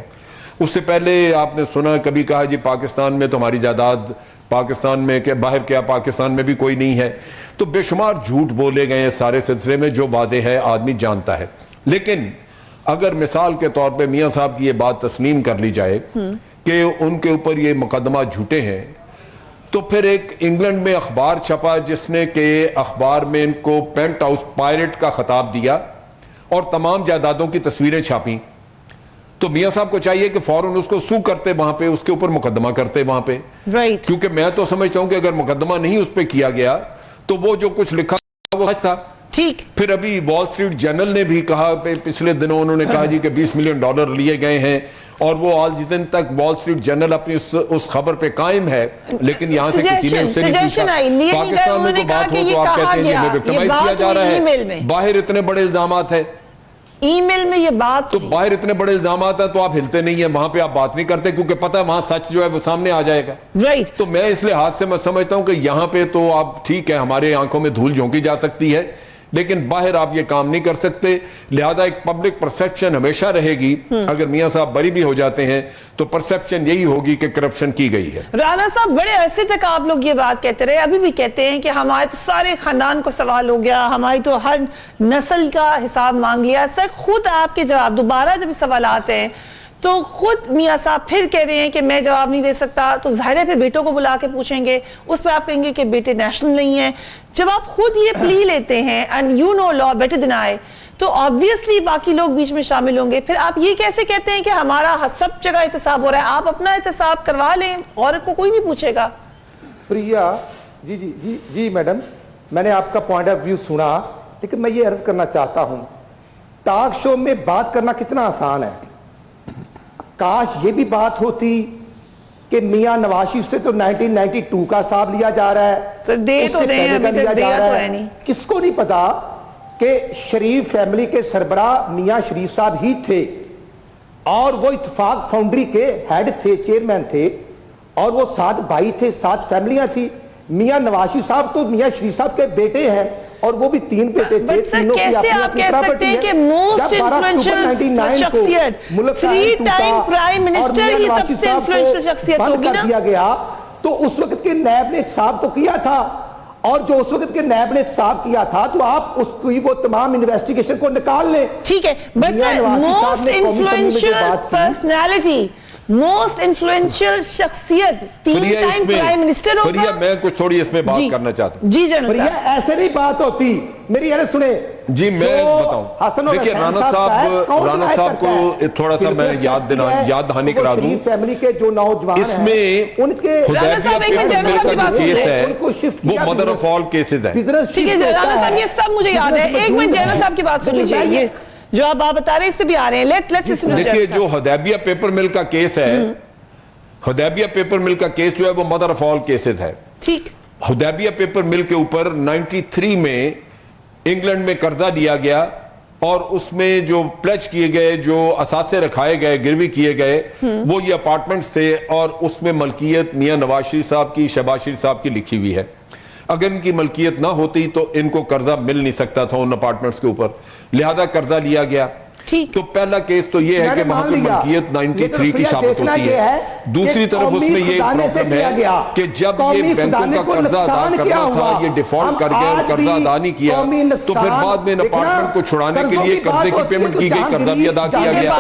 [SPEAKER 7] اس سے پہلے آپ نے سنا کبھی کہا جی پاکستان میں تو ہماری جائیداد پاکستان میں کہ باہر کیا پاکستان میں بھی کوئی نہیں ہے. تو بے شمار جھوٹ بولے گئے ہیں سارے سلسلے میں جو واضح ہے آدمی جانتا ہے. لیکن اگر مثال کے طور پہ میاں صاحب کی یہ بات تسلیم کر لی جائے کہ ان کے اوپر یہ مقدمات جھوٹے ہیں, تو پھر ایک انگلینڈ میں اخبار چھپا جس نے کہ اخبار میں ان کو پینٹ ہاؤس پائرٹ کا خطاب دیا اور تمام جائیدادوں کی تصویریں چھاپیں. تو میاں صاحب کو چاہیے کہ فوراً اس کو سو کرتے وہاں پہ, اس کے اوپر مقدمہ کرتے وہاں پہ, کیونکہ میں تو سمجھتا ہوں کہ اگر مقدمہ نہیں اس پہ کیا گیا تو وہ جو کچھ لکھا وہ سچ تھا. ٹھیک. پھر ابھی وال اسٹریٹ جرنل نے بھی کہا, پچھلے دنوں انہوں نے کہا جی کہ $20 ملین لیے گئے ہیں, اور وہ آج دن تک وال اسٹریٹ جرنل اپنی اس خبر پہ قائم ہے, لیکن یہاں سے کسی نے اس سے نہیں پوچھا. پاکستان میں تو بات ہو تو آپ کہتے ہیں کہ ہمیں وکٹمائز کیا جا رہا ہے. باہر اتنے بڑے الزامات ہیں,
[SPEAKER 3] ای میل میں یہ بات,
[SPEAKER 7] تو باہر اتنے بڑے الزامات ہیں تو آپ ہلتے نہیں ہیں, وہاں پہ آپ بات نہیں کرتے کیونکہ پتہ ہے وہاں سچ جو ہے وہ سامنے آ جائے گا. رائٹ. تو میں اس لحاظ سے میں سمجھتا ہوں کہ یہاں پہ تو آپ ٹھیک ہے, ہمارے آنکھوں میں دھول جھونکی جا سکتی ہے, لیکن باہر آپ یہ کام نہیں کر سکتے. لہذا ایک پبلک پرسیپشن ہمیشہ رہے گی. اگر میاں صاحب بری بھی ہو جاتے ہیں تو پرسیپشن یہی ہوگی کہ کرپشن کی گئی ہے.
[SPEAKER 3] رانا صاحب بڑے عرصے تک آپ لوگ یہ بات کہتے رہے, ابھی بھی کہتے ہیں کہ ہمارے تو سارے خاندان کو سوال ہو گیا, ہماری تو ہر نسل کا حساب مانگ لیا. سر خود آپ کے جواب دوبارہ جب سوال آتے ہیں تو خود میاں صاحب پھر کہہ رہے ہیں کہ میں جواب نہیں دے سکتا, تو ظاہر ہے پھر بیٹوں کو بلا کے پوچھیں گے, اس پہ آپ کہیں گے کہ بیٹے نیشنل نہیں ہیں. جب آپ خود یہ پلی لیتے ہیں and you know law better than I, تو obviously باقی لوگ بیچ میں شامل ہوں گے. پھر آپ یہ کیسے کہتے ہیں کہ ہمارا سب جگہ احتساب ہو رہا ہے؟ آپ اپنا احتساب کروا لیں, عورت کو کوئی نہیں پوچھے گا.
[SPEAKER 11] فریہ جی جی جی جی میڈم, میں نے آپ کا پوائنٹ آف ویو سنا, لیکن میں یہ عرض کرنا چاہتا ہوں ٹاک شو میں بات کرنا کتنا آسان ہے. کاش یہ بھی بات ہوتی کہ میاں نواز شریف سے تو 1992 کا حساب لیا جا رہا ہے, اس سے پہلے کا لیا جا رہا ہے. کس کو نہیں پتا کہ شریف فیملی کے سربراہ میاں شریف صاحب ہی تھے, اور وہ اتفاق فاؤنڈری کے ہیڈ تھے, چیئرمین تھے, اور وہ 7 بھائی تھے, 7 فیملیاں تھی. میاں نواز شریف صاحب تو میاں شریف صاحب کے بیٹے ہیں, اور وہ بھی 3 بیٹے تھے.
[SPEAKER 3] کیسے آپ کہہ سکتے ہیں کہ موسٹ انفلوئنشل شخصیت, 3 ٹائم پرائم منسٹر ہی سب سے انفلوئنشل شخصیت ہوگی نا؟
[SPEAKER 11] دیا گیا تو اس وقت کے نیب نے احتساب تو کیا تھا, اور جو اس وقت کے نیب نے احتساب کیا تھا تو آپ اس کی وہ تمام انویسٹیگیشن کو نکال لیں.
[SPEAKER 3] ٹھیک ہے, but most influential personality, most influential شخصیت 3 ٹائم پرائم منسٹر ہوگا.
[SPEAKER 7] فریہ میں کچھ تھوڑی اس میں بات کرنا چاہتا ہوں.
[SPEAKER 3] جی جناب
[SPEAKER 11] فریہ ایسے نہیں بات ہوتی, میری یعنی سنیں.
[SPEAKER 7] جی میں بتاؤں, دیکھیں رانا صاحب کو تھوڑا سا میں یاد دہانی کرا دوں.
[SPEAKER 11] فیملی کے جو نوجوان
[SPEAKER 7] اس میں
[SPEAKER 11] ان کے
[SPEAKER 7] کیس ہے وہ مدر آف آل کیسز ہے.
[SPEAKER 3] ٹھیک ہے رانا صاحب, یہ سب مجھے یاد ہے. ایک منٹ جنرل صاحب کی بات سن لیجیے, یہ جو آپ بتا رہے ہیں اس پہ بھی آ رہے ہیں.
[SPEAKER 7] دیکھیے جو حدیبیہ پیپر مل کا کیس ہے, حدیبیہ پیپر مل کا کیس جو ہے وہ مدر آف آل کیسز ہے.
[SPEAKER 3] ٹھیک.
[SPEAKER 7] حدیبیہ پیپر مل کے اوپر 93 میں انگلینڈ میں قرضہ لیا گیا, اور اس میں جو پلیج کیے گئے, جو اثاثے رکھائے گئے, گروی کیے گئے, وہ یہ اپارٹمنٹس تھے, اور اس میں ملکیت میاں نواز شریف صاحب کی, شہباز شریف صاحب کی لکھی ہوئی ہے. اگر ان کی ملکیت نہ ہوتی تو ان کو قرضہ مل نہیں سکتا تھا ان اپارٹمنٹس کے اوپر, لہذا قرضہ لیا گیا. تو پہلا کیس تو یہ ہے کہ وہاں کی ملکیت 93 کی ثابت ہوتی ہے. دوسری طرف اس میں یہ پرابلم ہے کہ جب یہ بینکوں کا قرضہ ادا کرنا تھا, یہ ڈیفالٹ کر گئے اور قرضہ ادا نہیں کیا, تو پھر بعد میں ان اپارٹمنٹ کو چھڑانے کے لیے قرضے کی پیمنٹ کی گئی, قرضہ بھی ادا کیا گیا.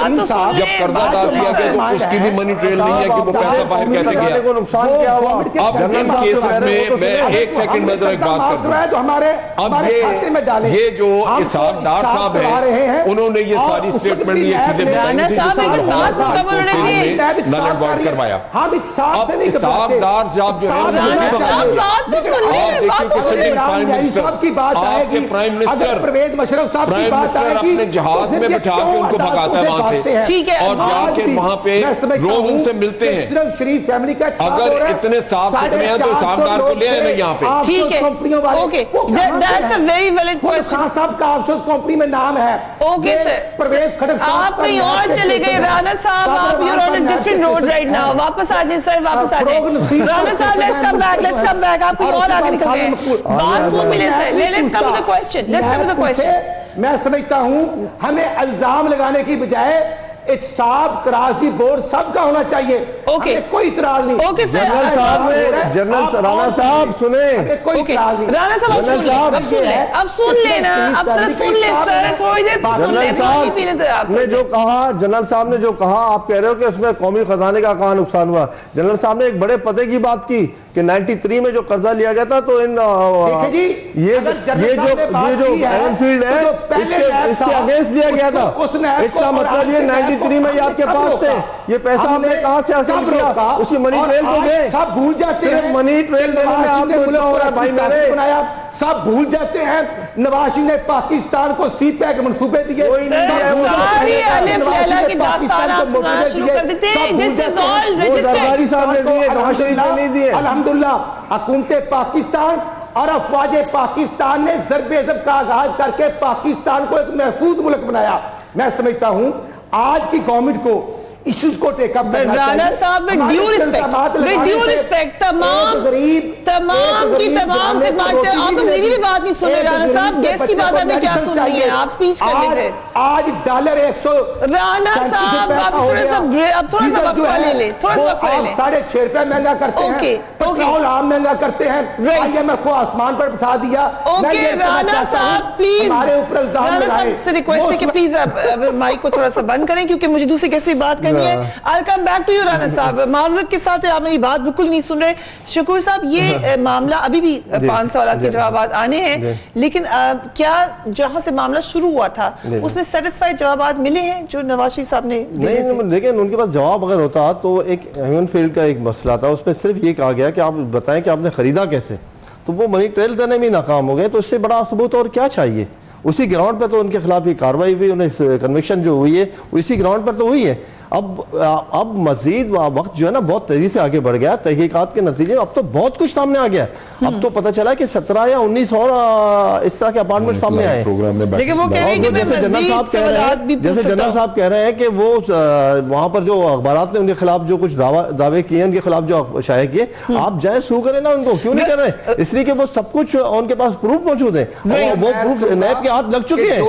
[SPEAKER 7] جب قرضہ ادا کیا گیا تو اس کی بھی منی ٹریل نہیں ہے کہ وہ پیسہ باہر کیسے گیا. اب ان کیسز میں ایک سیکنڈ میں ذرا ایک بات کر دوں. اب یہ جو اسحاق ڈار صاحب ہیں, انہوں نے یہ ساری اسٹیٹمنٹ یہ چیزیں کروایا. اب اسحاق ڈار صاحب جو اپنے جہاز میں بٹھا کے ان کو بھگاتا ہے وہاں سے, اور جا کے وہاں پہ روز ان سے ملتے ہیں. اگر اتنے صاف ستھرے ہیں تو اسحاق ڈار کو لے آئے نا یہاں پہ.
[SPEAKER 3] ٹھیک ہے, okay, that's a very valid question.
[SPEAKER 11] Khan صاحب کا افسوس کمپنی میں نام ہے.
[SPEAKER 3] اوکے سر, آپ کہیں اور چلے گئے. رانا صاحب, آپ you're on a different road right now. واپس آ جائیں سر, واپس آ جائیں. رانا صاحب, let's come back. آپ کہیں اور آگے نکل گئے. بات سن ملے سر. Let's come to the question.
[SPEAKER 11] میں سمجھتا ہوں ہمیں الزام لگانے کی بجائے احتساب کراچی بورڈ سب کا ہونا چاہیے.
[SPEAKER 3] اوکے
[SPEAKER 11] کوئی اعتراض نہیں.
[SPEAKER 3] اوکے سر
[SPEAKER 8] جنرل صاحب نے جنرل رانا صاحب سنیں.
[SPEAKER 11] کوئی اعتراض نہیں.
[SPEAKER 3] رانا صاحب اب سن لینا, اب سر سن لیں سر, تھوڑی دیر تو سن لیں.
[SPEAKER 8] جنرل صاحب نے جو کہا, جنرل صاحب نے جو کہا, آپ کہہ رہے ہو کہ اس میں قومی خزانے کا کہاں نقصان ہوا. جنرل صاحب نے ایک بڑے پتے کی بات کی کہ 93 میں جو قرضہ لیا گیا تھا تو ان یہ جو ایون فیلڈ ہے اس کے اگینسٹ لیا گیا تھا. اس کا مطلب یہ 93 میں یہ آپ کے پاس تھے, یہ پیسہ آپ نے کہاں سے حاصل کیا, اس کی منی ٹریل تو دیں.
[SPEAKER 11] سب بھول جاتے ہیں,
[SPEAKER 8] صرف منی ٹریل دینے میں آپ کو اتنا ہو رہا ہے بھائی میرے.
[SPEAKER 11] سب بھول جاتے ہیں نواز شریف نے پاکستان کو سی پیک منصوبے دیے.
[SPEAKER 3] ساری الف لیلا کی داستان آپ سنانا شروع کر دیتے ہیں. This is all
[SPEAKER 8] وہ زرداری صاحب نے دیے, نواز شریف نے نہیں دیے.
[SPEAKER 11] الحمدللہ حکومت پاکستان اور افواج پاکستان نے ضرب عضب کا آغاز کر کے پاکستان کو ایک محفوظ ملک بنایا. میں سمجھتا ہوں آج کی گورنمنٹ کو ایشوز کو ٹیک اپ کرنا چاہیے.
[SPEAKER 3] رانا صاحب with due respect تمام کی تمام خدمات. آپ تو میری بھی بات نہیں سن رہے رانا صاحب, گیس کی بات ہمیں کیا سن رہی ہے, آپ سپیچ کر لیں پھر.
[SPEAKER 11] آج ڈالر 100
[SPEAKER 3] رانا صاحب اب تھوڑا سا وقفہ لے لیں, تھوڑا سا وقفہ لے لیں.
[SPEAKER 11] 6.5 روپے مہنگا کرتے ہیں, پیٹرول عام مہنگا کرتے ہیں, IMF کو آسمان پر بٹھا دیا.
[SPEAKER 3] اوکے رانا صاحب پلیز, رانا صاحب سے ریکویسٹ ہے کہ پلیز مائک کو تھوڑا سا بند کریں کیونکہ مجھے دوسری کیسی بات کرنی ہے. I'll come back to you Rana صاحب. معذرت کے ساتھ آپ میری بات بالکل نہیں سن رہے. شکور صاحب یہ معاملہ ابھی بھی 5 سوالات کے جوابات آنے ہیں, لیکن کیا جہاں سے معاملہ شروع ہوا تھا اس میں سیٹسفائیڈ جوابات ملے ہیں جو نواز شریف صاحب نے دیے تھے؟
[SPEAKER 8] لیکن ان کے پاس جواب اگر ہوتا تو ایک ہیومن فیلڈ کا ایک مسئلہ تھا, اس میں صرف یہ کہا گیا کہ آپ بتائیں کہ آپ نے خریدا کیسے, تو وہ منی ٹریل دینے میں ناکام ہو گئے. تو اس سے بڑا ثبوت اور کیا چاہیے؟ اسی گراؤنڈ پہ تو ان کے خلاف یہ کارروائی ہوئی, انہیں کنوکشن جو ہوئی ہے اسی گراؤنڈ پر تو ہوئی ہے. اب مزید وقت جو ہے نا بہت تیزی سے آگے بڑھ گیا, تحقیقات کے نتیجے میں اب تو بہت کچھ سامنے آ گیا. اب تو پتہ چلا کہ 17 یا 19 اور اس طرح کے اپارٹمنٹ سامنے آئے.
[SPEAKER 3] لیکن وہ کہہ رہے ہیں کہ
[SPEAKER 8] جیسے جنرل صاحب کہہ رہے ہیں کہ وہ وہاں پر جو اخبارات نے ان کے خلاف جو کچھ دعوے کیے, ان کے خلاف جو شائع کیے, آپ جائیں سو کریں نا ان کو, کیوں نہیں کر رہے؟ اس لیے کہ وہ سب کچھ ان کے پاس پروف موجود ہے, وہ پروف نیب کے ہاتھ لگ چکے ہیں.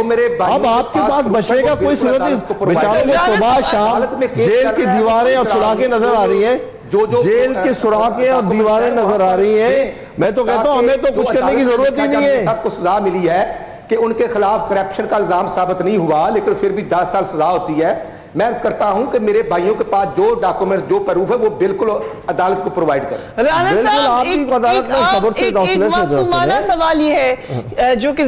[SPEAKER 8] اب آپ کے پاس بچنے کا کوئی صورت نہیں. بیچاروں کو صبح شام جیل کی دیواریں اور سلاخیں نظر آ رہی ہیں, جیل کے سوراخیں اور دیواریں نظر آ رہی ہیں. میں تو کہتا ہوں ہمیں تو کچھ کرنے کی ضرورت ہی نہیں ہے.
[SPEAKER 11] سب کو سزا ملی ہے کہ ان کے خلاف کرپشن کا الزام ثابت نہیں ہوا, لیکن پھر بھی 10 سال سزا ہوتی ہے. میں عرض کرتا ہوں کہ میرے بھائیوں کے پاس جو ڈاکومنٹ جو پروف ہے وہ بالکل عدالت کو پرووائڈ کریں.
[SPEAKER 3] رانا صاحب ایک معصومانہ سوال یہ ہے جو کہ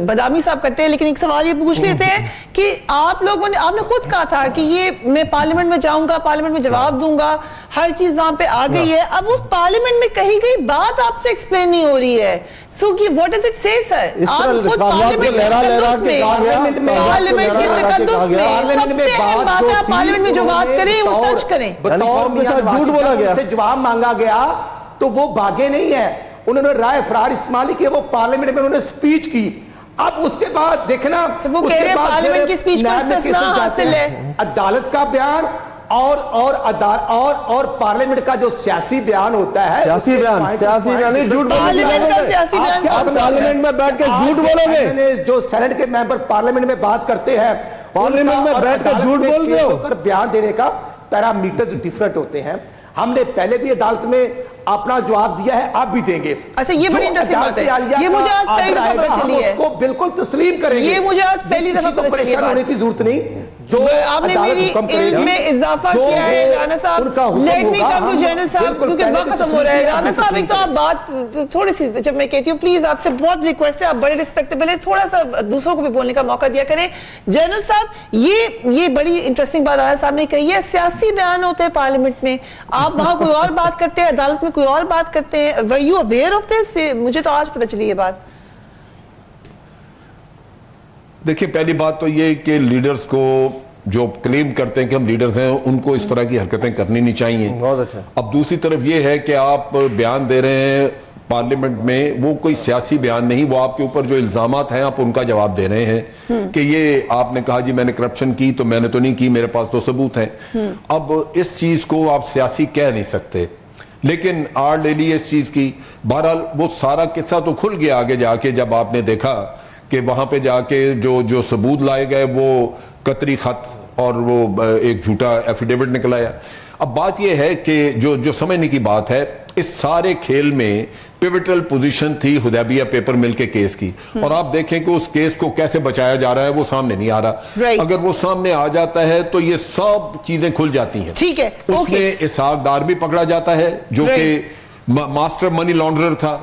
[SPEAKER 3] بدامی صاحب کرتے ہیں, لیکن ایک سوال یہ پوچھ لیتے ہیں کہ آپ لوگوں نے, آپ نے خود کہا تھا کہ یہ میں پارلیمنٹ میں جاؤں گا, پارلیمنٹ میں جواب دوں گا, ہر چیز وہاں پہ آ گئی ہے. اب اس پارلیمنٹ میں کہی گئی بات آپ سے ایکسپلین نہیں ہو رہی ہے. سو کہ واٹ ڈز اٹ سے سر؟ آپ خود پارلیمنٹ کے تقدس میں سب سے اہم بات ہے, آپ پارلیمنٹ میں جو بات کریں وہ سچ کریں.
[SPEAKER 11] جھوٹ بولا گیا, سے جواب مانگا گیا تو وہ بھاگے نہیں ہیں, انہوں نے رائے فرار استعمال کی, وہ پارلیمنٹ میں انہوں نے سپیچ کی. اب اس کے بعد دیکھنا
[SPEAKER 3] وہ کہہ رہے ہیں پارلیمنٹ کی سپیچ کو استثناء حاصل ہے.
[SPEAKER 11] عدالت کا بیان اور پارلیمنٹ کا جو سیاسی بیان ہوتا ہے,
[SPEAKER 8] سیاسی بیان نہیں, جھوٹ پارلیمنٹ میں بیٹھ کے جھوٹ بولو گے.
[SPEAKER 11] جو سینٹ کے ممبر پارلیمنٹ میں بات کرتے ہیں,
[SPEAKER 8] پارلیمنٹ میں بیٹھ کے جھوٹ بول رہے ہو.
[SPEAKER 11] بیان دینے کا پیرامیٹرز ڈیفرنٹ ہوتے ہیں. ہم نے پہلے بھی عدالت میں اپنا جواب دیا ہے, آپ بھی دیں گے.
[SPEAKER 3] اچھا یہ بڑی انٹرسٹنگ بات ہے, یہ مجھے آج پہلی دفعہ پتہ چلی ہے,
[SPEAKER 11] اس کو بالکل تسلیم کریں گے.
[SPEAKER 3] یہ مجھے آج پہلی دفعہ پتہ چلی ہے.
[SPEAKER 11] پریشان ہونے کی ضرورت نہیں, جو
[SPEAKER 3] آپ نے میری علم میں اضافہ کیا ہے. رانا صاحب let me come to general صاحب کیونکہ وقت ختم ہو رہا ہے. رانا صاحب ایک تو آپ بات تھوڑی سی, جب میں کہتی ہوں پلیز آپ سے بہت ریکویسٹ ہے, آپ بڑے ریسپیکٹیبل ہیں, تھوڑا سا دوسروں کو بھی بولنے کا موقع دیا کریں. جنرل صاحب یہ بڑی انٹرسٹنگ بات رانا صاحب نے کہی ہے, سیاسی بیان ہوتے ہیں پارلیمنٹ میں, آپ وہاں کوئی اور بات کرتے ہیں, عدالت میں کوئی اور بات کرتے ہیں. Were you aware of this? مجھے تو آج پتہ چلی یہ بات.
[SPEAKER 7] دیکھیں پہلی بات تو یہ کہ لیڈرز کو جو کلیم کرتے ہیں کہ ہم لیڈرز ہیں, ان کو اس طرح کی حرکتیں کرنی نہیں چاہیے.
[SPEAKER 8] بہت اچھا.
[SPEAKER 7] اب دوسری طرف یہ ہے کہ آپ بیان دے رہے ہیں پارلیمنٹ میں, وہ کوئی سیاسی بیان نہیں, وہ آپ کے اوپر جو الزامات ہیں آپ ان کا جواب دے رہے ہیں کہ یہ آپ نے کہا جی میں نے کرپشن کی, تو میں نے تو نہیں کی, میرے پاس تو ثبوت ہیں. اب اس چیز کو آپ سیاسی کہہ نہیں سکتے, لیکن آڑ لے لی اس چیز کی. بہرحال وہ سارا قصہ تو کھل گیا آگے جا کے, جب آپ نے دیکھا کہ وہاں پہ جا کے جو ثبوت لائے گئے وہ قطری خط اور وہ ایک جھوٹا ایفیڈیوٹ نکل آیا. اب بات یہ ہے کہ جو سمجھنے کی بات ہے, اس سارے کھیل میں پیوٹل پوزیشن تھی حدیبیہ پیپر مل کے کیس کی, اور آپ دیکھیں کہ اس کیس کو کیسے بچایا جا رہا ہے, وہ سامنے نہیں آ رہا. اگر وہ سامنے آ جاتا ہے تو یہ سب چیزیں کھل جاتی ہیں.
[SPEAKER 3] ٹھیک ہے,
[SPEAKER 7] اس میں اسحاق ڈار بھی پکڑا جاتا ہے جو کہ ماسٹر منی لانڈرر تھا,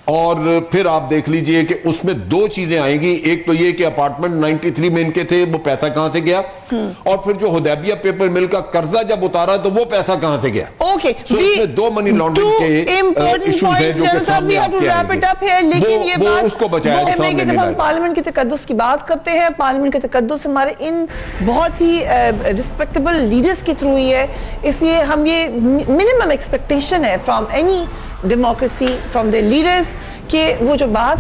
[SPEAKER 7] اور پھر آپ دیکھ لیجئے کہ اس میں دو چیزیں آئیں گی. ایک تو یہ کہ اپارٹمنٹ 93 میں ان کے تھے, وہ پیسہ کہاں سے گیا, اور پھر جو حدیبیہ پیپر مل کا قرضہ جب اتارا تو وہ پیسہ کہاں سے گیا.
[SPEAKER 3] اوکے,
[SPEAKER 7] اس میں دو منی لانڈرنگ کے ایشوز ہیں جو کہ سامنے آپ کے آئیں گے. وہ اس کو بچایا تو سامنے نہیں
[SPEAKER 3] جب ہم پارلیمنٹ کے تقدس کی بات کرتے ہیں, پارلیمنٹ کے تقدس ہمارے ان بہت ہی ریسپیکٹیبل لیڈرز کے تھرو ہی ہے, اس لیے ہم یہ منیمم ایکسپیکٹیشن ہے from any democracy, from the leaders, کہ وہ جو بات